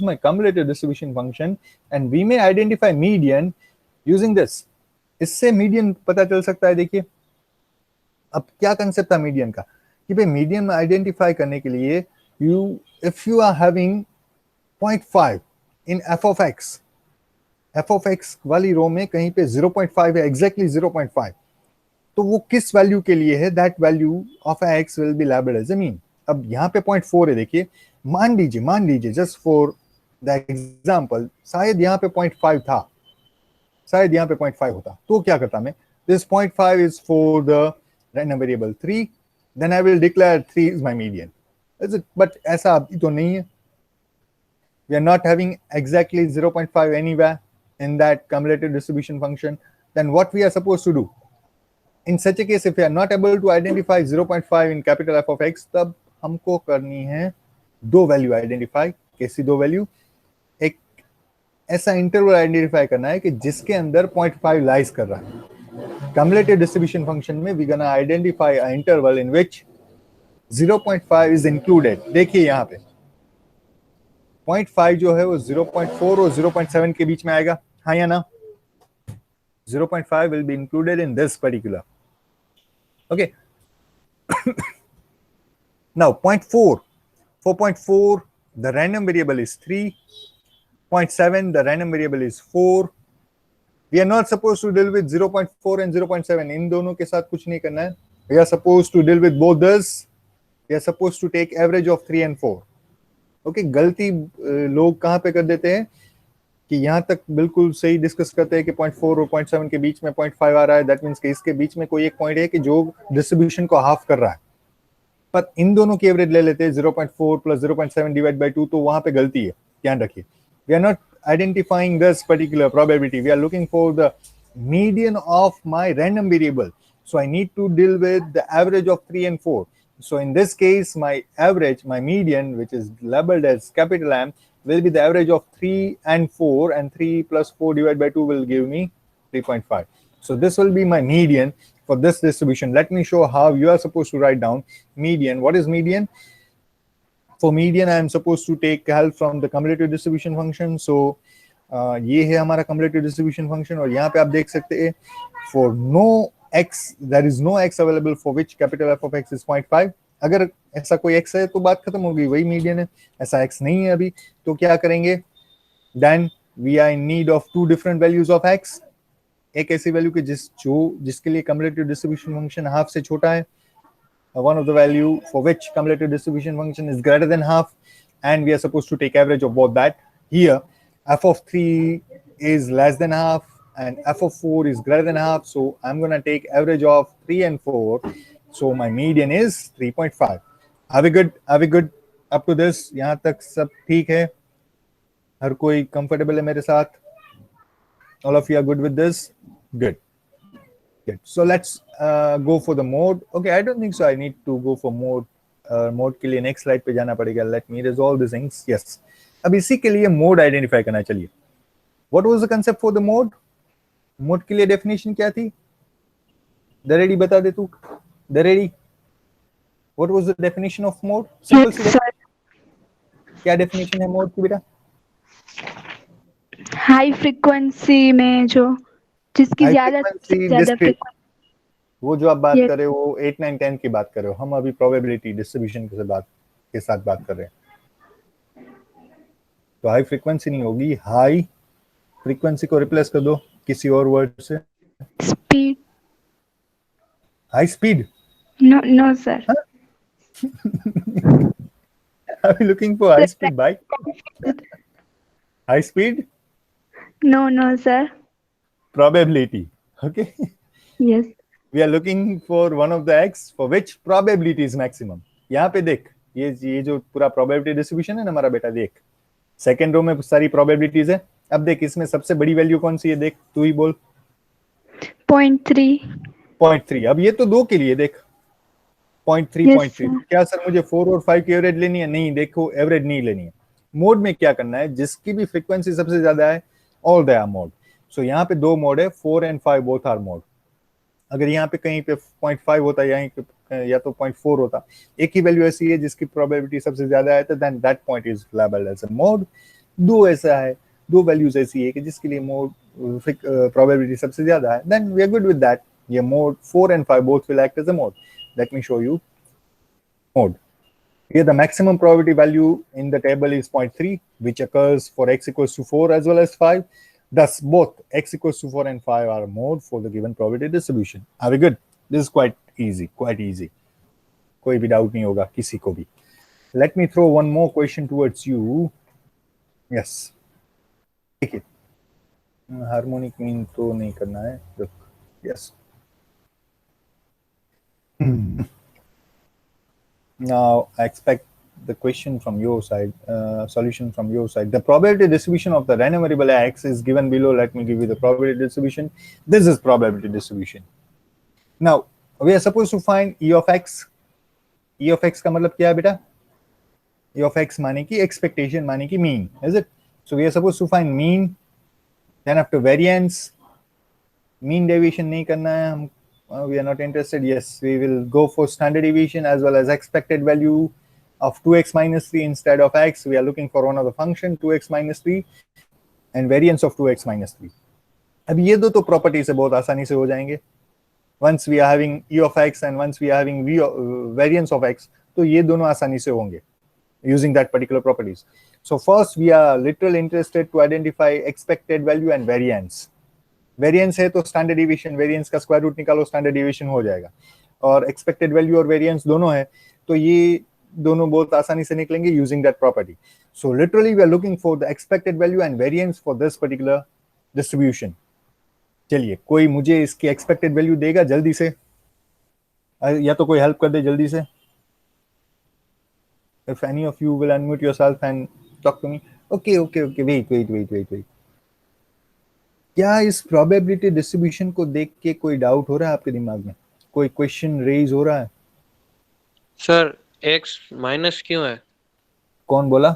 my cumulative distribution function, and we may identify median using this. इससे median पता चल सकता है. देखिए अब क्या concept था median का कि भाई मीडियन आइडेंटिफाई करने के लिए if you are having 0.5 in f of x वाली रो में कहीं पे 0.5 है, exactly 0.5, तो वो किस वैल्यू के लिए है? That value of x will be labelled as a mean. अब यहाँ पे 0.4 है. देखिए मान लीजिए जस्ट फॉर द एग्जांपल शायद यहाँ पे 0.5 था, शायद यहाँ पे 0.5 होता, तो क्या करता मैं? This 0.5 is for the random variable 3, then I will declare 3 is my median, is it? But ऐसा अभी तो नहीं है. We are not having exactly 0.5 anywhere in that cumulative distribution function. Then what we are supposed to do? In such a case, if we are not able to identify 0.5 in capital F of x, तब हमको करनी है दो value identify. कैसी दो value? एक ऐसा interval identify करना है कि जिसके अंदर 0.5 लाइज कर रहा है. cumulative distribution function में we gonna identify an interval in which 0.5 is included. देखिए यहाँ पे 0.5 जो है वो 0.4 और 0.7 के बीच में आएगा, हाँ या ना? 0.5 will be included in this particular. Okay. Now 0.4. For 0.4, the random variable is 3. 0.7, the random variable is 4. We are not supposed to deal with 0.4 and 0.7. इन दोनों के साथ कुछ नहीं करना है. We are supposed to deal with both this. We are supposed to take average of 3 and 4. Okay, गलती लोग कहाँ पे कर देते हैं कि यहाँ तक बिल्कुल सही डिस्कस करते हैं कि 0.4 और 0.7 के बीच में 0.5 आ रहा है. दैट मीन्स कि इसके बीच में कोई एक पॉइंट है कि जो डिस्ट्रीब्यूशन को हाफ कर रहा है, पर इन दोनों की एवरेज ले लेते हैं 0.4 प्लस 0.7 डिवाइड बाय 2, तो वहां पे गलती है, ध्यान रखिए. We are not identifying this particular probability. We are looking for the median of my random variable. So I need to deal with the average of 3 and 4. So in this case, my average, my median, which is labeled as capital M, will be the average of 3 and 4, and 3 plus 4 divided by 2 will give me 3.5. So this will be my median for this distribution. Let me show how you are supposed to write down median. What is median? For median, I am supposed to take help from the cumulative distribution function. So ये है हमारा cumulative distribution function, और यहाँ पे आप देख सकते हैं for no x, there is no x available for which capital F of x is 0.5. अगर ऐसा कोई x है तो बात खत्म हो गई, वही median है. ऐसा x नहीं है अभी, तो क्या करेंगे? Then we are in need of two different values of x. एक ऐसी वैल्यू के जिसके लिए cumulative distribution function half से छोटा है, one of the value for which cumulative distribution function is greater than half, and we are supposed to take average of both that. Here f of 3 is less than half and f of 4 is greater than half, so I'm going to take average of 3 and 4, so my median is 3.5. Are we good up to this? यहाँ तक सब ठीक है? हर कोई comfortable है मेरे साथ? All of you are good with this? Good. So let's go for the mode. Okay, I don't think so I need to go for mode. Mode के लिए next slide पे जाना पड़ेगा. Let me resolve these things. Yes. अब इसी के लिए mode identify करना. चलिए. What was the concept for the mode? Mode के लिए definition क्या थी? Daredi बता दे तू. Daredi. What was the definition of mode? Simple Yes, sir. क्या definition है mode की बेटा? हाई फ्रीक्वेंसी में जो जिसकी High ज्यादा frequency ज्यादा discrete. frequency- वो जो आप बात Yes. कर रहे हो वो 8, 9, 10 की बात कर रहे हो. हम अभी प्रोबेबिलिटी डिस्ट्रीब्यूशन के साथ बात कर रहे हैं. तो हाई फ्रीक्वेंसी नहीं होगी, हाई फ्रीक्वेंसी को रिप्लेस कर दो किसी और वर्ड से. Speed. High speed. No sir. Are you looking for high speed bike? High speed No sir. probability. Okay. Yes. We are looking for one of the x for which probability is maximum. यहाँ पे देख, ये जो पूरा probability distribution है ना हमारा बेटा, देख सेकेंड रो में सारी probabilities है. अब देख इसमें सबसे बड़ी वैल्यू कौन सी है, देख तू ही बोल. 0.3. 0.3. अब ये तो दो के लिए देख 0.3 Yes, 0.3. sir. क्या सर मुझे 4 और 5 की एवरेज लेनी है? नहीं, देखो एवरेज नहीं लेनी है. मोड में क्या करना है, जिसकी भी फ्रीक्वेंसी सबसे ज्यादा है ऑल दे आर मोड. सो यहाँ पे दो मोड है, 4 and 5 बोथ आर मोड. अगर यहाँ पे कहीं पे 0.5 होता है या तो 0.4 होता, एक ही वैल्यू ऐसी है जिसकी प्रोबेबिलिटी सबसे ज्यादा है, तो then that point is labelled as a mode. दो ऐसा है, दो वैल्यूज ऐसी है कि जिसके लिए मोड प्रोबेबिलिटी सबसे ज्यादा है, then we are good with that. ये mode 4 and 5 both will act as a mode. Let me show you mode. Here the maximum probability value in the table is 0.3, which occurs for x equals to 4 as well as 5. Thus both x equals to 4 and 5 are a mode for the given probability distribution. Are we good? This is quite easy, quite easy. कोई भी doubt नहीं होगा किसी को भी. Let me throw one more question towards you. Yes. ठीक है. Harmonic mean तो नहीं करना है. Look. Yes. Now I expect the question from your side, solution from your side. The probability distribution of the random variable x is given below. Let me give you the probability distribution. This is probability distribution. Now we are supposed to find e of x. E of x का मतलब क्या है बेटा? E of x माने की expectation, माने की mean, is it? So we are supposed to find mean. Then after variance, mean deviation नहीं करना है हम. We are not interested. Yes, we will go for standard deviation as well as expected value of 2x minus 3 instead of x. We are looking for one of the function 2x minus 3 and variance of 2x minus 3. अब ये दो तो property से बहुत आसानी से हो जाएंगे. Once we are having e of x and once we are having variance of x, तो ये दोनों आसानी से होंगे using that particular properties. So first we are literally interested to identify expected value and variance. Variance है तो standard deviation, variance का square root निकालो, स्टैंडर्ड डिविएशन हो जाएगा। और एक्सपेक्टेड वैल्यू और वेरिएंस दोनों है, तो ये दोनों बहुत आसानी से निकलेंगे using that property. So literally we are looking for the expected value and variance for this particular distribution. चलिए, कोई मुझे इसकी एक्सपेक्टेड वैल्यू देगा जल्दी से, या तो कोई हेल्प कर दे जल्दी से। If any of you will unmute yourself and talk to me. Okay, wait. क्या इस प्रोबेबिलिटी डिस्ट्रीब्यूशन को देख के कोई डाउट हो रहा है आपके दिमाग में? कोई क्वेश्चन रेज हो रहा है? सर एक्स माइनस क्यों है? कौन बोला?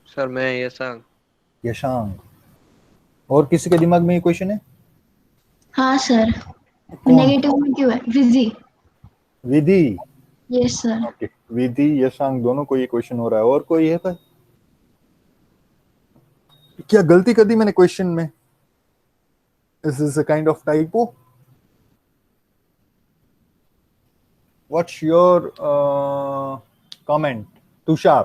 सर मैं यशांक। और किसी के दिमाग में ये क्वेश्चन है? हाँ सर, कौन? नेगेटिव में क्यों है? Vidhi. Yes sir. Okay, Vidhi Yashank दोनों को ये क्वेश्चन हो रहा है। और कोई है पर? क्या गलती कर दी मैंने क्वेश्चन में? Is this a kind of typo? What's your comment? Tushar,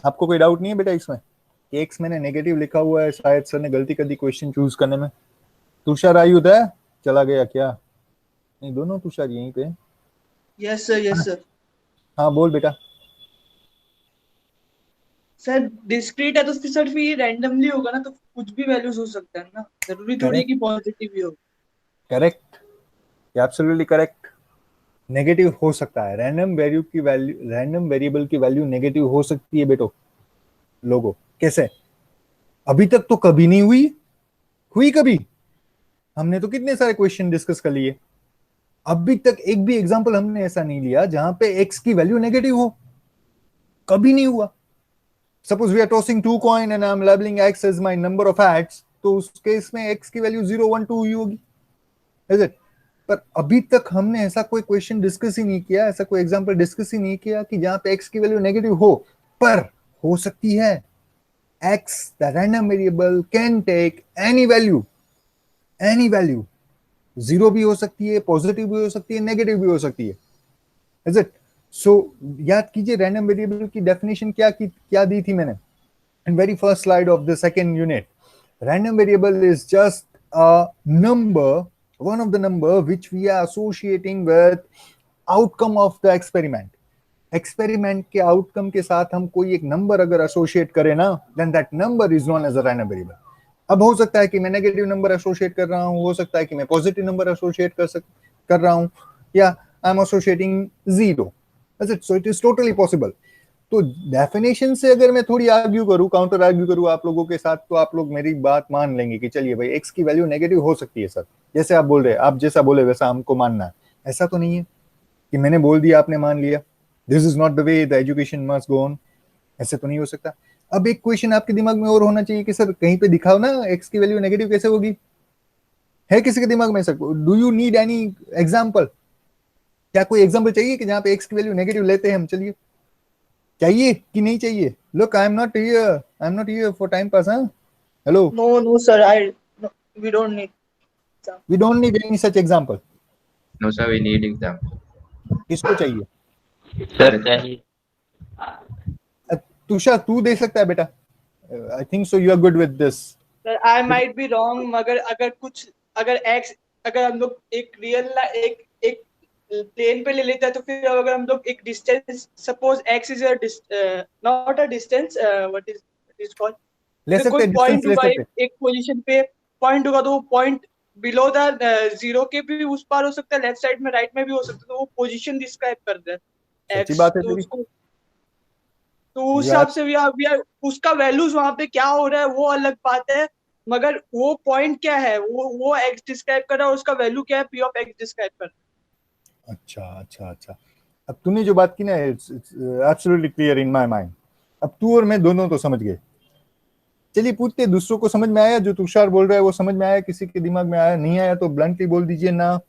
आपको कोई डाउट नहीं है बेटा इसमें कि एक्स मैंने नेगेटिव लिखा हुआ है, शायद सर ने गलती कर दी क्वेश्चन चूज करने में? तुषार आयुध है, चला गया क्या? नहीं, दोनों तुषार यहीं पे। Yes sir. हाँ बोल बेटा। सर डिस्क्रीट है तो सर फिर रैंडमली होगा ना, तो कुछ भी वैल्यूज हो सकता है ना, जरूरी थोड़ी कि पॉजिटिव ही हो। Correct, absolutely correct. नेगेटिव हो सकता है, रैंडम वेरिएबल की वैल्यू नेगेटिव हो सकती है बेटो लोगों। कैसे? अभी तक तो कभी नहीं हुई कभी? हमने तो कितने सारे क्वेश्चन डिस्कस कर लिए, अभी तक एक भी एग्जांपल हमने ऐसा नहीं लिया जहां पे एक्स की वैल्यू नेगेटिव हो। कभी नहीं हुआ। Suppose we are tossing 2 coin and I am labelling X as my number of heads, तो उस केस में एक्स की वैल्यू 0 1 2 हुई होगी, इज इट? पर अभी तक हमने ऐसा कोई क्वेश्चन डिस्कस ही नहीं किया, ऐसा कोई एग्जांपल डिस्कस ही नहीं किया कि जहां पे एक्स की वैल्यू नेगेटिव हो। पर हो सकती है। X the random variable can take any value, 0 भी हो सकती है, पॉजिटिव भी हो सकती है, नेगेटिव भी हो सकती है, इज इट? सो याद कीजिए रैंडम वेरिएबल की डेफिनेशन क्या दी थी मैंने in very first slide of the second unit. Random variable is just a number, one of the number which we are associating with outcome of the experiment. Experiment के outcome के साथ हम कोई एक नंबर अगर एसोसिएट करें ना, then that number is known as a random variable. अब हो सकता है कि मैं नेगेटिव नंबर एसोसिएट कर रहा हूं, हो सकता है कि मैं पॉजिटिव नंबर एसोसिएट कर रहा हूं, या I am associating 0, so it is totally possible. तो डेफिनेशन से अगर मैं थोड़ी आर्ग्यू करूं, काउंटर आर्ग्यू करूं आप लोगों के साथ, तो आप लोग मेरी बात मान लेंगे कि चलिए भाई एक्स की वैल्यू नेगेटिव हो सकती है सर, जैसे आप बोल रहे हैं, आप जैसा बोले वैसा हमको मानना है। ऐसा तो नहीं है कि मैंने बोल दिया आपने मान लिया। This is not the way the education must go on. ऐसे तो नहीं हो सकता। अब एक क्वेश्चन आपके दिमाग में और होना चाहिए कि सर कहीं पे दिखाओ ना एक्स की वैल्यू नेगेटिव कैसे होगी। है किसी के दिमाग में sir? Do you need any example? क्या कोई एग्जाम्पल चाहिए कि जहां पे एक्स की वैल्यू नेगेटिव लेते हैं हम? चलिए, चाहिए कि नहीं चाहिए? Look, I am not here for time pass. Hello, no sir, we don't need any such example. No, sir, we need example. किसको चाहिए? Sir, चाहिए। तुषार तू दे सकता है बेटा। I think so you are good with this. Sir I might be wrong, मगर अगर हम लोग एक प्लेन पे ले लेते हैं, तो फिर अगर हम लोग एक distance, suppose x is not a distance, what is called, ले सकते कोई हैं, पॉइंट डिस्टेंस ले होगा सकते। एक पोजीशन पे पॉइंट होगा, तो वो पॉइंट बिलो द 0 के भी उस पार हो सकता है, लेफ्ट साइड में, राइट में भी हो सकता है, तो वो पोजीशन डिस्क्राइब करता है सच्ची x। बात है तो तेरी। उसको, तो उस हिसाब से भी उसका वैल्यूज वहां पे क्या हो रहा है वो अलग बात है, मगर वो पॉइंट क्या है, वो x डिस्क्राइब कर रहा है, उसका वैल्यू क्या है, p ऑफ x डिस्क्राइब कर रहा है। अच्छा। अब तूने जो बात की ना, it's absolutely clear in my mind. अब तू और मैं दोनों तो समझ गए। चलिए पूछते, दूसरों को समझ में आया? जो तुषार बोल रहा है वो समझ में आया? किसी के दिमाग में आया? नहीं आया तो ब्लंटली बोल दीजिए ना,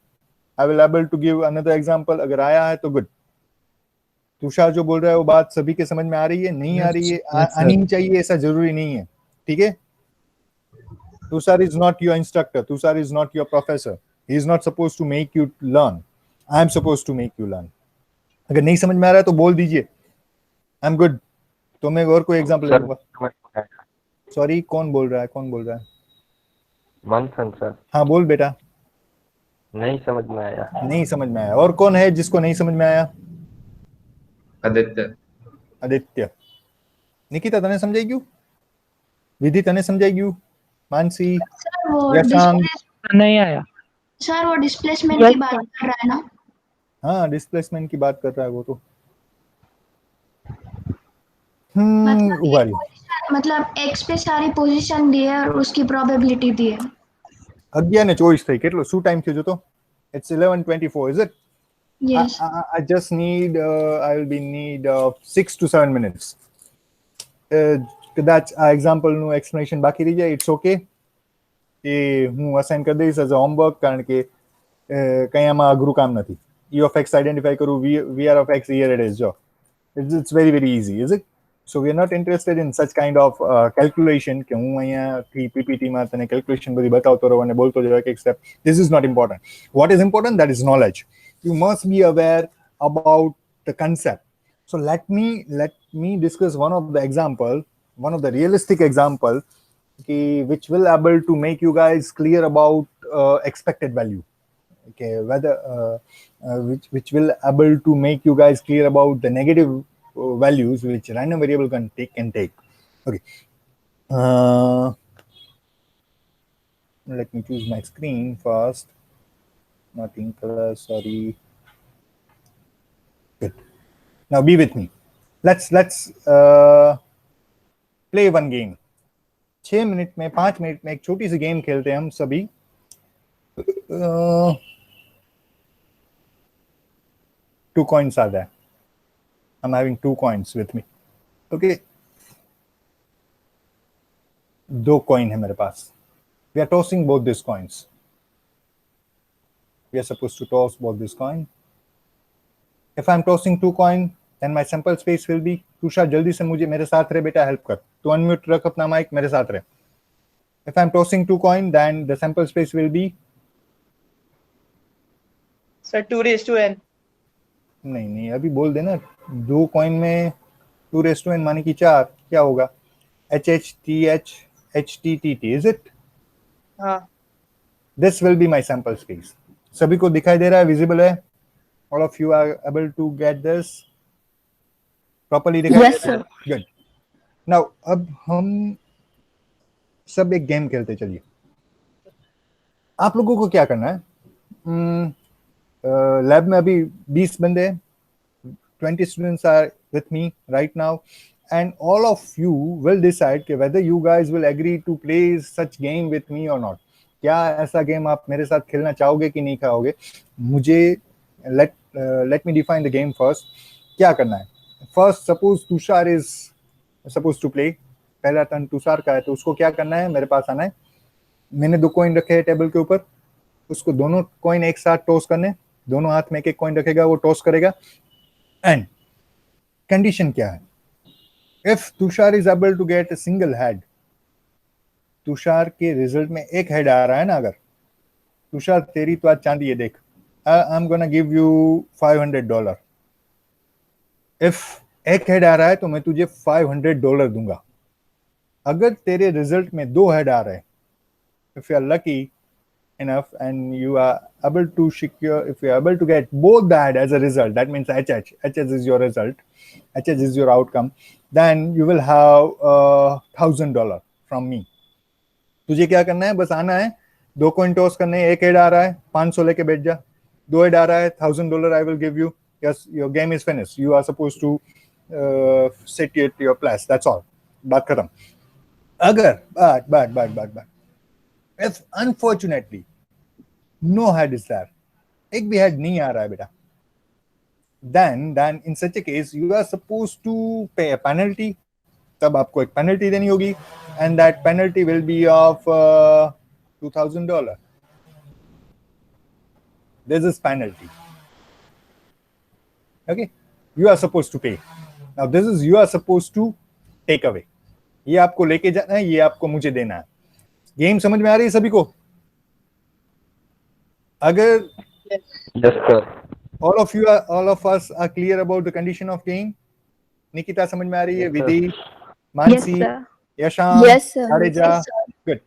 I will able to give another example. अगर आया है तो गुड। तुषार जो बोल रहा है वो बात सभी के समझ में आ रही है? नहीं आ रही है? आनी ही चाहिए ऐसा जरूरी नहीं है, ठीक है? Tushar is not your instructor, Tushar is not your professor, he is not supposed to make you learn, I am supposed to make you learn. अगर नहीं समझ में आ रहा है तो बोल दीजिए, आई एम गुड। तो मैं और कोई एग्जांपल ले लूंगा। सॉरी, कौन बोल रहा है? मंथन सर। हाँ बोल बेटा। नहीं समझ में आया। नहीं समझ में आया। और कौन है जिसको नहीं समझ में आया? आदित्य। निकिता तने समझाई क्यों? विधि तने समझाई क्यों? मानसी, सर वो यशांक? नहीं आया। सर वो डिस्प्लेसमेंट Yes, की बात sir. कर रहा है ना? हाँ डिस्प्लेसमेंट की बात कर रहा है वो तो। मतलब उबारी। मतलब एक्स पे सारी पोजीशन दी है और उसकी प्रोबेबिलिटी दी है। 11:24 થઈ કેટલો શું ટાઈમ થયો જો તો? It's 11:24, is it? Yes. I just need I will be need 6 to 7 minutes. કદાચ આ એક્ઝામ્પલ નું એક્સપ્લેનેશન બાકી રહી જાય, ઇટ્સ ઓકે એ હું અસાઇન કરી દઈશ એઝ અ હોમવર્ક, કારણ કે કંઈ આમાં અઘરું કામ નથી. E of x આઈડેન્ટિફાઈ કરું, VR of x here it is, જો it's very easy, is it? So we are not interested in such kind of calculation કે હું અહીંયાથી PPT માં તને calculation બધી બતાવતો રહું અને બોલતો જાઉં એક step. This is not important. What is important? That is knowledge. You must be aware about the concept. So let me discuss one of the example, one of the realistic example, which will able to make you guys clear about expected value. Okay, whether which will able to make you guys clear about the negative values which random variable can take. Okay, let me choose my screen first. Not in color, sorry. Good. Now be with me. Let's play one game. 6 minute में 5 minute में एक छोटी सी game खेलते हैं हम सभी. Two coins are there. I'm having 2 coins with me. Okay. 2 coin है मेरे पास. We are tossing both these coins. We are supposed to toss both this coin. If I'm tossing 2 coin, then my sample space will be. Tushar जल्दी से मुझे मेरे साथ रहे बेटा, help कर. तो अनम्यूट रख अपना माइक, मेरे साथ रहे. If I'm tossing 2 coin, then the sample space will be. Sir 2:n. नहीं अभी बोल देना. 2 कॉइन में 2:n माने कि 4, क्या होगा? HHTH HTTT, is it? हाँ. This will be my sample space. सभी को दिखाई दे रहा है, विजिबल है? All of you are able to get this properly? Yes, sir. Good. Now अब हम सब एक गेम खेलते चलिए. आप लोगों को क्या करना है? लैब में अभी 20 बंदे हैं. 20 students are with me right now, and all of you will decide कि whether you guys will agree to play such game with me or not. क्या ऐसा गेम आप मेरे साथ खेलना चाहोगे कि नहीं चाहोगे? मुझे let me define the game first. क्या करना है? First, suppose Tushar is supposed to play. पहला टर्न तुषार का है, तो उसको क्या करना है? मेरे पास आना है. मैंने 2 कॉइन रखे हैं टेबल के ऊपर. उसको दोनों कॉइन एक साथ टॉस करने. दोनों हाथ में एक कॉइन रखेगा, वो टॉस करेगा. एंड कंडीशन क्या है? If Tushar is able to get a single head, Tushar के रिजल्ट में एक हेड आ रहा है ना, अगर तुषार तेरी तो आज चांदी है, देख, आई am gonna give you $500. If एक हेड आ रहा है तो मैं तुझे $500 दूंगा. अगर तेरे रिजल्ट में 2 हेड आ रहे हैं, if you are lucky enough and you are able to secure, if you are able to get both that as a result, that means HS is your result, HS is your outcome, then you will have $1,000 from me. तुझे क्या करना है? बस आना है, 2 coin toss करने. एक head आ रहा है, 500 लेके बैठ जा. 2 हेड आ रहा है, $1,000 I will give you. Yes, your game is finished. You are supposed to sit at your place. That's all. बात खत्म. अगर but if unfortunately no head is there, एक भी head नहीं आ रहा है बेटा, then in such a case you are supposed to pay a penalty. तब आपको एक penalty देनी होगी, and that penalty will be of $2,000. This is penalty. Okay, you are supposed to pay. Now this is you are supposed to take away. ये आपको लेके जाना है, ये आपको मुझे देना है. गेम समझ में आ रही है सभी को? अगर Yes, sir. all of us are clear about the condition of game. Nikita समझ में आ रही है? Vidhi, Mansi, Yes, sir. Yashank, Yes, sir. Jadeja, Yes, sir. Good.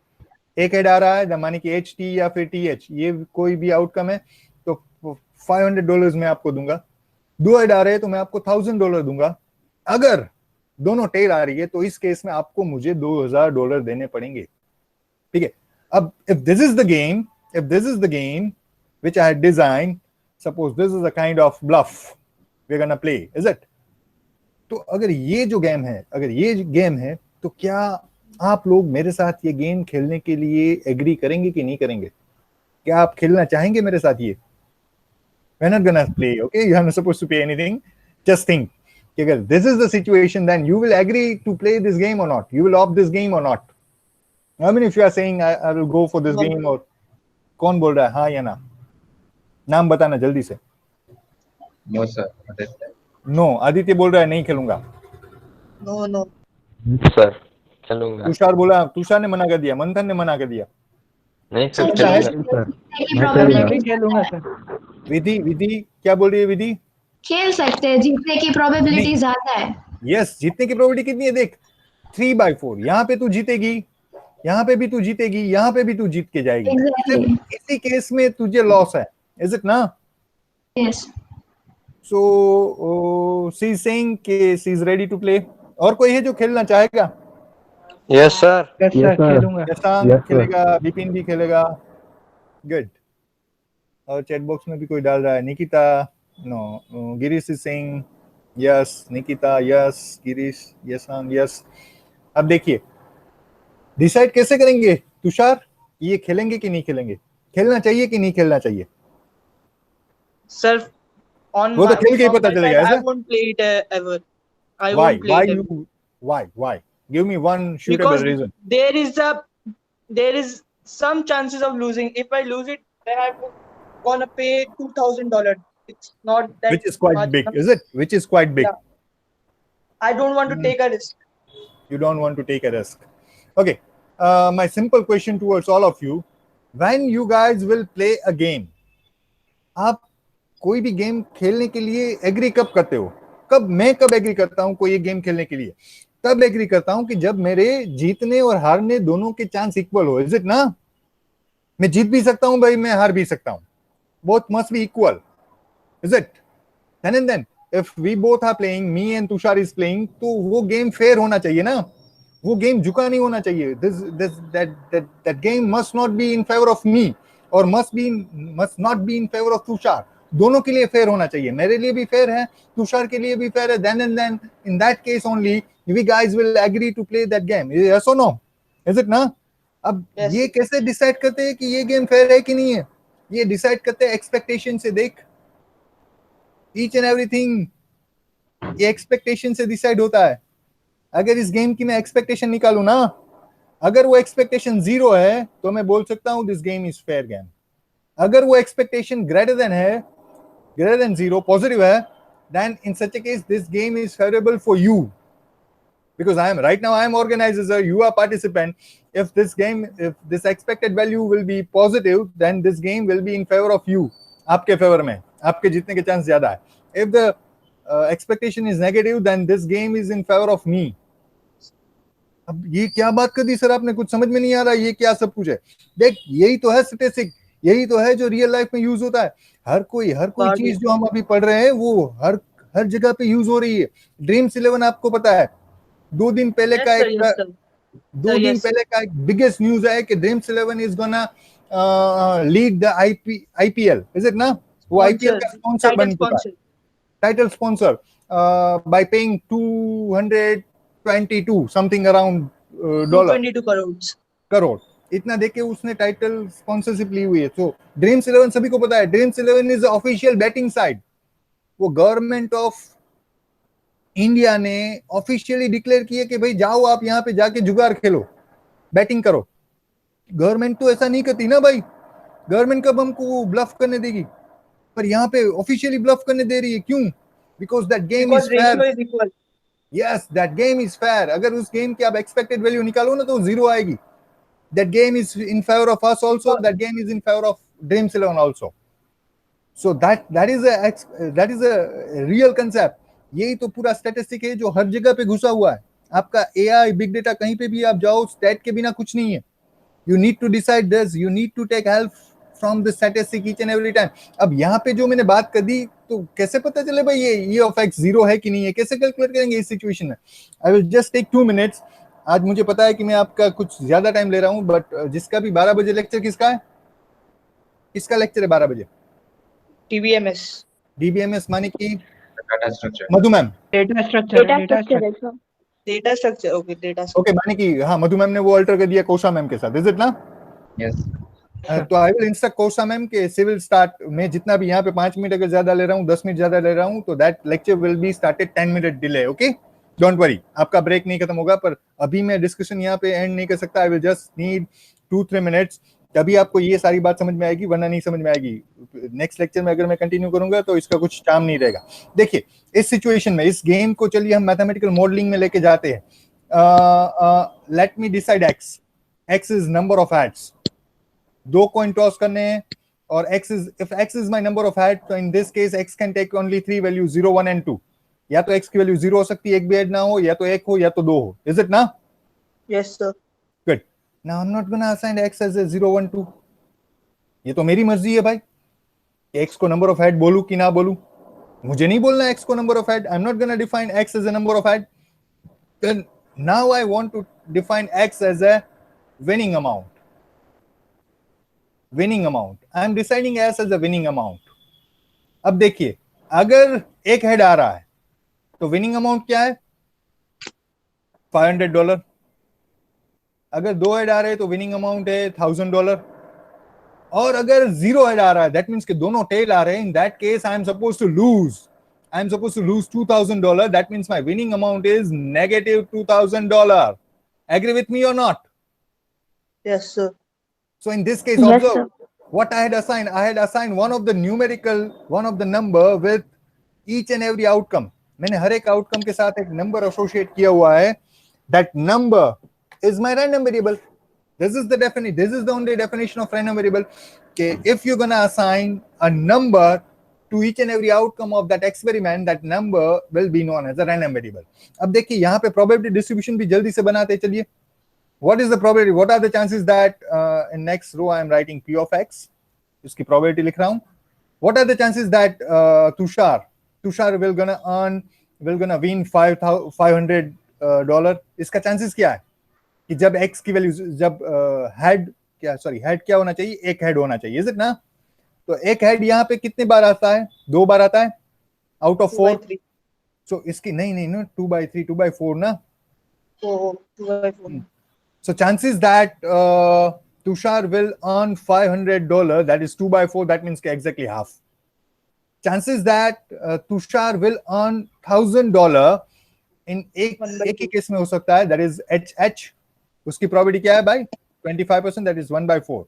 एक हेड आ रहा है मानी कि HT या फिर TH, ये कोई भी आउटकम है तो $500 मैं आपको दूंगा। 2 हेड आ रहे हैं तो मैं आपको $1000 दूंगा। अगर दोनों टेल आ रही है तो इस केस में आपको मुझे $2000 देने पड़ेंगे, ठीक है। अब if this is the game which I had designed, suppose this is a kind of bluff we're gonna play, is it? तो अगर ये जो गेम है, अगर ये गेम है तो क्या आप लोग मेरे साथ ये गेम खेलने के लिए एग्री करेंगे कि नहीं करेंगे? क्या आप खेलना चाहेंगे मेरे साथ ये? We're not gonna play, okay? You are not supposed to pay anything. Just think, कि अगर this is the situation, then you will agree to play this game or not? You will opt this game or not? I mean, if you are saying I will go for this game, or कौन बोल रहा है हाँ या ना? नाम बताना जल्दी से। No, sir. नो, आदित्य बोल रहा है नहीं खेलूंगा। नो नो सर चलूंगा। तुषार बोला, तुषार ने मना कर दिया, मंथन ने मना कर दिया। नहीं सर चाहे चलूंगा। की probability खेलूंगा सर। विधि क्या बोल रही है विधि? खेल सकते हैं, जीतने की प्रोबेबिलिटी ज्यादा है। यस, जीतने की प्रोबेबिलिटी कितनी है देख, 3/4। यहाँ पे तू जीतेगी, यहाँ पे भी तू जीतेगी, यहाँ पे भी तू जीत के जाएगी। Exactly. इसी केस में तुझे लॉस है, इज इट ना? Yes. So she is saying कि she is ready to play. और कोई है जो खेलना चाहेगा? Yes sir. यस सर खेलूंगा। यशांक खेलेगा, विपिन भी खेलेगा, गुड। और चैट बॉक्स में भी कोई डाल रहा है, Nikita, no, Girish is saying yes, Nikita yes, Girish, Yashank yes. अब देखिए डिसाइड कैसे करेंगे तुषार, ये खेलेंगे कि नहीं खेलेंगे, खेलना चाहिए कि नहीं खेलना चाहिए? सर on वो तो खेल के ही from पता my चलेगा, side, I ऐसा? won't play it ever. I Why? won't play Why it ever. you? Why? Give me one suitable Because reason. there is some chances of losing. If I lose it, then I'm gonna pay $2000. It's not that Which is quite much. big, is it? Which is quite big. Yeah. I don't want to take a risk. You don't want to take a risk. Okay. My simple question towards all of you: when you guys will play a game, आप कोई भी game खेलने के लिए agree कब करते हो? मैं कब एग्री करता हूं कोई एक गेम खेलने के लिए? तब एग्री करता हूं कि जब मेरे जीतने और हारने दोनों के चांस इक्वल हो, इज इट ना? मैं जीत भी सकता हूं भाई, मैं हार भी सकता हूं, both must be equal, is it? Then and then if we both are playing, me and Tushar is playing, तो वो गेम फेयर होना चाहिए ना, वो गेम झुका नहीं होना चाहिए। that game must not be in favor of me or must not be in favor of Tushar. दोनों के लिए फेयर होना चाहिए, मेरे लिए भी फेयर है, तुषार के लिए भी फेयर है। then and then in that case only we guys will agree to play that game, yes or no, is it ना? अब Yes. ये कैसे डिसाइड करते हैं कि ये गेम फेयर है कि नहीं है? ये डिसाइड करते हैं एक्सपेक्टेशन से। देख, ईच एंड एवरीथिंग ये एक्सपेक्टेशन से डिसाइड होता है। अगर इस गेम की मैं एक्सपेक्टेशन निकालू ना, अगर वो एक्सपेक्टेशन 0 है तो मैं बोल सकता हूं this game is fair game. अगर वो एक्सपेक्टेशन ग्रेटर देन 0 पॉजिटिव है, then in such a case this game is favorable for you, because I am organizer, you are participant. If this expected value will be positive, then this game will be in favor of you, आपके favour में, आपके जीतने के chance ज्यादा है। if the expectation is negative, then this game is in favor of me. अब ये क्या बात कर दी सर आपने, कुछ समझ में नहीं आ रहा, ये क्या सब कुछ है? देख, यही तो है स्टैटिस्टिक, यही तो है जो रियल लाइफ में यूज होता है। हर कोई चीज जो हम अभी पढ़ रहे हैं वो हर जगह पे यूज हो रही है। ड्रीम्स 11 आपको पता है, 2 दिन पहले का एक बिगेस्ट न्यूज है कि dreams 11 is gonna lead the IPL, is it ना? वो IPL का स्पॉन्सर बन चुका है, title sponsor, bye paying 222 something around dollar, 222 crore, इतना देके उसने टाइटल स्पॉन्सरशिप ली हुई है। तो ड्रीम्स 11 सभी को पता है, dreams 11 is official batting site. वो गवर्नमेंट ऑफ इंडिया ने ऑफिशियली डिक्लेयर किया कि भाई जाओ आप यहाँ पे जाके जुगाड़ खेलो, बैटिंग करो। गवर्नमेंट तो ऐसा नहीं करती ना भाई, गवर्नमेंट कब हमको ब्लफ करने देगी? पर यहाँ पे ऑफिशियली ब्लफ करने दे रही है। क्यों? Because that game is fair. Yes, that game is fair. अगर उस गेम की आप एक्सपेक्टेड वैल्यू निकालो ना तो 0 आएगी। That game is in favor of us also, that game is in favor of Dreams 11 also. So that is a real concept. यही तो पूरा स्टैटिस्टिक है जो हर जगह पे घुसा हुआ है। आपका AI बिग डेटा कहीं पे भी आप जाओ, स्टैट के बिना कुछ नहीं है. You need to decide this. You need to take help from the statistic each and every time. अब यहाँ पे जो मैंने बात कर दी, तो कैसे पता चले भाई ये E of x 0 है कि नहीं है, कैसे कैलकुलेट करेंगे इस सिचुएशन में? I will just take 2 minutes. आज मुझे पता है कि मैं आपका कुछ ज्यादा टाइम ले रहा हूँ, बट जिसका भी 12 बजे लेक्चर, किसका है? किसका लेक्चर है 12 बजे? DBMS DBMS माने कि Data structure. Madhu ma'am. Data structure Data structure. Okay data structure okay, माने कि हाँ, मधु मैम ने वो अल्टर कर दिया कोशा मैम के साथ, इज इट ना? Yes. तो I will instruct kosha ma'am के सिविल स्टार्ट में जितना भी यहाँ पे 5 मिनट अगर ज्यादा ले रहा हूँ, 10 मिनट ज्यादा ले रहा हूँ, तो that lecture will be started 10 minute delay. Okay, don't worry, आपका ब्रेक नहीं खत्म होगा, पर अभी मैं डिस्कशन यहाँ पे एंड नहीं कर सकता. I will just need 2-3 minutes, तभी आपको ये सारी बात समझ में आएगी, वरना नहीं समझ में आएगी. नेक्स्ट लेक्चर में अगर मैं कंटिन्यू करूंगा तो इसका कुछ चार्म नहीं रहेगा. देखिए, इस सिचुएशन में इस गेम को चलिए हम मैथमेटिकल मॉडलिंग में लेके जाते हैं. Let me decide x. X is number of hats. 2 coin toss करने हैं, और x is my number of hat, तो in this case x can take only 3 values, 0, 1 and 2. या तो x की वैल्यू 0 हो सकती है, एक भी ऐड ना हो, या तो 1 हो या तो 2 हो. इज इट ना? Yes sir. Good. Now I am not gonna assign x as a 0, 1, 2. ये तो मेरी मर्जी है भाई, x को नंबर ऑफ हैट बोलूं कि ना बोलूं. मुझे नहीं बोलना x को number of hat. I am not gonna define x as a number of hat. Then now I want to define x as a winning amount. Winning amount. I am deciding s as a winning amount. अब देखिए, अगर एक head आ रहा है तो winning amount क्या है? $500. अगर 2 हेड आ रहे हैं तो विनिंग अमाउंट है $1000. और अगर 0 हेड आ रहा है, दैट मींस कि दोनों टेल आ रहे हैं, in that case I am suppose to lose. I am supposed to lose $2000. That means my winning amount is negative $2000. Agree with me or not? Yes sir. So in this case, Yes, observe sir. what I had assigned. I had assigned one of the numerical, one of the number with each and every outcome. मैंने हर एक outcome के साथ एक number associate किया हुआ है. That number is my random variable. This is the definition. This is the only definition of random variable. Okay, if you're gonna assign a number to each and every outcome of that experiment, that number will be known as a random variable. अब देखिए यहाँ पे probability distribution भी जल्दी से बनाते हैं. चलिए, what is the probability? What are the chances that in next row I am writing p of x, इसकी probability लिख रहा हूँ. What are the chances that Tushar will gonna win $500? इसका chances क्या है कि जब x की वैल्यू, जब हेड क्या होना चाहिए? एक हेड होना चाहिए. इज इट ना? तो एक हेड यहाँ पे कितने बार आता है? 2 बार आता है आउट ऑफ 4. सो इसकी नहीं ना, 2/3, 2/4 ना. 2/4. So chances that Tushar will earn $500, that is 2/4, that means exactly half. Chances that Tushar will earn $1000 in एक ही केस में हो सकता है, that is HH. उसकी probability क्या है भाई? 25%, that is 1/4.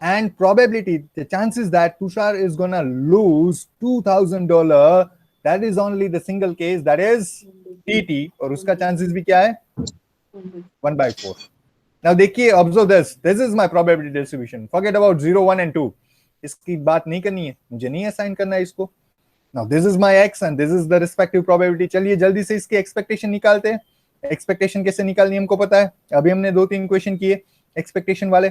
And probability, the chances that Tushar is gonna lose $2000, that is only the single case, that is TT, और उसका chances भी क्या है? 1/4. Now देखिए, observe this. This is my probability distribution. Forget about 0, 1 and 2. इसकी बात नहीं करनी है, मुझे नहीं असाइन करना है इसको. Now this is my x and this is the respective probability. चलिए जल्दी से इसकी एक्सपेक्टेशन निकालते हैं. एक्सपेक्टेशन कैसे निकालनी हमको पता है. अभी हमने 2-3 क्वेश्चन किए एक्सपेक्टेशन वाले,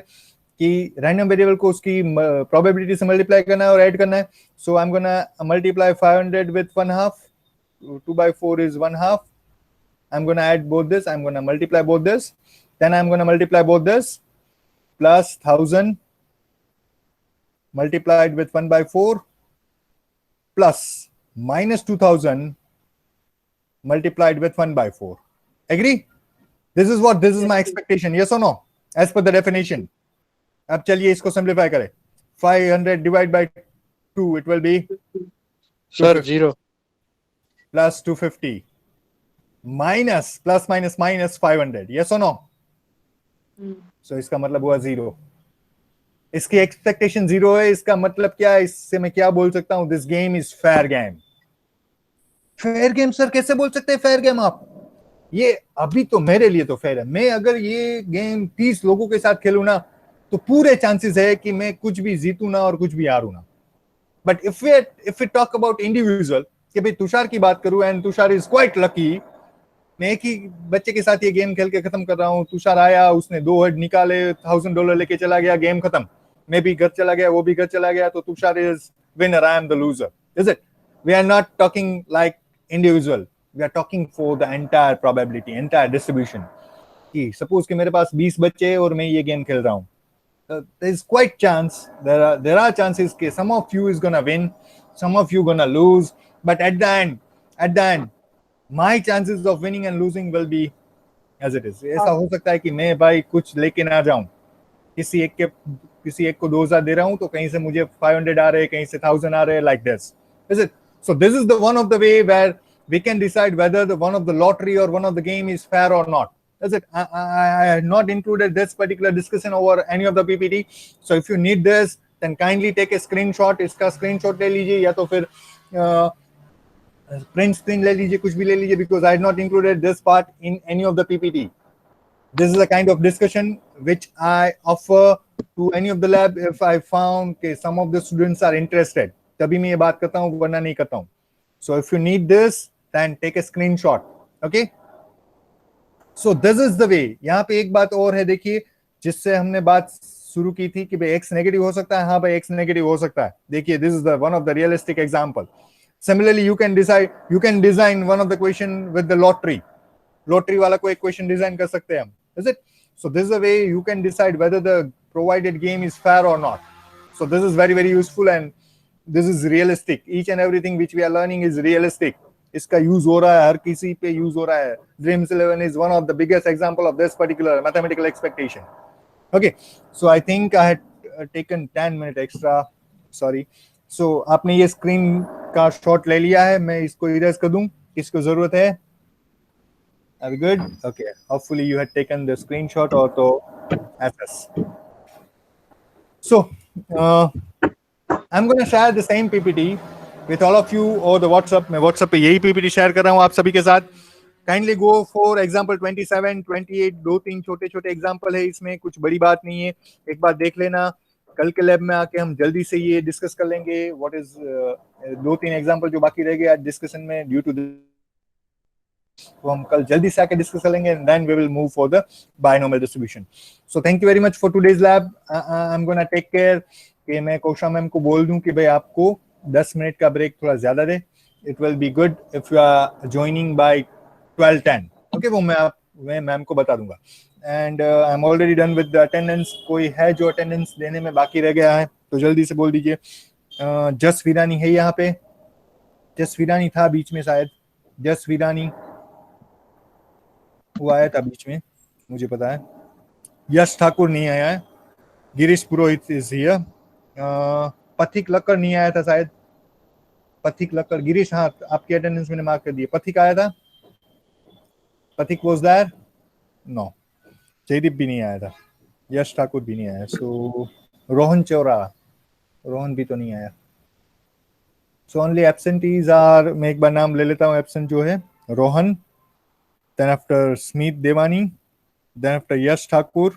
कि रैंडम वेरिएबल को उसकी प्रोबेबिलिटी से मल्टीप्लाई करना है और ऐड करना है. So I am gonna multiply 500 with 1/2. 2/4 is 1/2. I'm going to add both this. I'm going to multiply both this. Then I'm going to multiply both this plus 1000 multiplied with 1/4 plus minus 2000 multiplied with 1/4. Agree? This is my expectation. Yes or no? As per the definition. अब चलिए इसको simplify करें. 500 divided by 2, it will be sir 0 plus 250 minus plus minus minus 500. Yes or no? So इसका मतलब हुआ 0. इसकी expectation 0 है. इसका मतलब क्या है? इससे मैं क्या बोल सकता हूं? This game is fair game. Fair game sir कैसे बोल सकते हैं फेयर गेम आप? ये अभी तो मेरे लिए तो फेयर है. मैं अगर ये गेम 30 लोगों के साथ खेलूं ना, तो पूरे चांसेस है कि मैं कुछ भी जीतूं ना और कुछ भी हारूं ना. But if we talk about individual, कि भाई तुषार की बात करूं, and Tushar is quite lucky, मैं एक ही बच्चे के साथ ये गेम खेल के खत्म कर रहा हूँ। तुषार आया, उसने 2 हेड निकाले, $1000 लेके चला गया, गेम खत्म। मैं भी घर चला गया, वो भी घर चला गया, तो Tushar is winner, I am the loser, is it? We are not talking like individual, we are talking for the entire probability, entire distribution. कि सपोज कि मेरे पास 20 बच्चे और मैं ये गेम खेल रहा हूँ, there is quite chance, there are chances कि some of you is gonna win, some of you gonna lose, but at the end my chances of winning and losing will be as it is. ऐसा हो सकता है कि मैं भाई कुछ लेके ना जाऊं, किसी एक को 2000 दे रहा हूं तो कहीं से मुझे 500 आ रहे, कहीं से 1000 आ रहे, like this, is it? So this is the one of the way where we can decide whether the one of the lottery or one of the game is fair or not. That's it. I have not included this particular discussion over any of the PPT. So if you need this, then kindly take a screenshot. इसका screenshot ले लीजिए, या तो फिर print screen ले लीजिए, कुछ भी ले लीजिए, because I had not included this part in any of the PPT. This is a kind of discussion which I offer to any of the lab if I found that some of the students are interested. तभी मैं ये बात करता हूँ, वरना नहीं करता हूँ. So if you need this, then take a screenshot. Okay? So this is the way. यहाँ पे एक बात और है, देखिए, जिससे हमने बात शुरू की थी कि भाई x नेगेटिव हो सकता है. हाँ भाई, x नेगेटिव हो सकता है. देखिए, this is the one of the realistic example. Similarly, you can design one of the question with the lottery. Lottery वाला कोई question design कर सकते हैं हम. Is it? So this is a way you can decide whether the provided game is fair or not. So this is very, very useful and this is realistic. Each and everything which we are learning is realistic. इसका use हो रहा है, हर किसी पे use हो रहा है. Dreams 11 is one of the biggest example of this particular mathematical expectation. Okay, so I think I had taken 10 minutes extra. Sorry. So आपने ये स्क्रीन का शॉट ले लिया है, मैं इसको इरेज कर दूं, किसको जरूरत है? Are we good? Okay. Hopefully you had taken the screenshot or to access. So I'm going to share the same PPT with all of you over the WhatsApp. मैं WhatsApp पे यही PPT शेयर कर रहा हूँ आप सभी के साथ. Kindly go for example 27, 28, 2-3 छोटे-छोटे एग्जाम्पल है, इसमें कुछ बड़ी बात नहीं है. एक बार देख लेना, कल के लैब में आके हम जल्दी से ये डिस्कस कर लेंगे. व्हाट इज 2-3 एग्जाम्पल जो बाकी रह गए आज डिस्कशन में ड्यू टू तो हम कल जल्दी से आके डिस्कस करेंगे and then we will move for the binomial distribution. So thank you very much for today's lab. I am gonna take care कि मैं कोशा मैम को बोल दूं कि भाई आपको 10 मिनट का ब्रेक थोड़ा ज्यादा दे. It will be good if you are joining by 12:10. Okay, वो मैं मैम को बता दूंगा. And I am already done with the attendance. कोई है जो अटेंडेंस देने में बाकी रह गया है तो जल्दी से बोल दीजिए. जस वीरानी है यहाँ पे. जस वीरानी था बीच में शायद. जस वीरानी वो आया था बीच में, मुझे पता है. यश ठाकुर नहीं आया है. गिरीश पुरोहित इज हियर. पथिक लक्कड़ नहीं आया था शायद. पथिक लक्कड़, गिरीश, हाँ आपकी अटेंडेंस मैंने मार्क कर दी. पथिक आया था. पथिक वाज देयर? नो. जयदीप भी नहीं आया था. यश ठाकुर भी नहीं आया. सो रोहन चौरा, रोहन भी तो नहीं आया. सो ओनली एब्सेंटीज आर, मैं एक बार नाम ले लेता हूँ. एब्सेंट जो है Rohan, then after Smith Devani, then after Yash Thakur,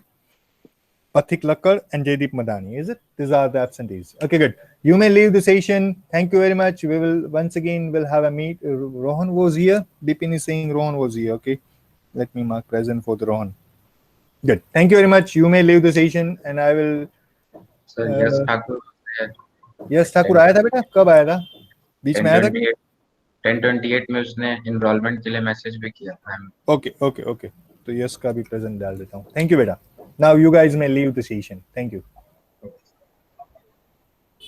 Pathik Lakkar and Jaydeep Madani. Is it? These are the absentees. Okay, good. You may leave the session. Thank you very much. We will once again will have a meet. Rohan was here. Bipin is saying Rohan was here. Okay, let me mark present for the Rohan. Good. Thank you very much. You may leave the session and I will. Sir yes Thakur. Yes Thakur आया था बेटा? कब आया था? बीच में आया था? 10:28 में उसने एनरोलमेंट के लिए मैसेज भी किया मैम. ओके ओके ओके, तो यस का भी प्रेजेंट डाल देता हूँ. थैंक यू बेटा. Now you guys may leave the session. Thank you.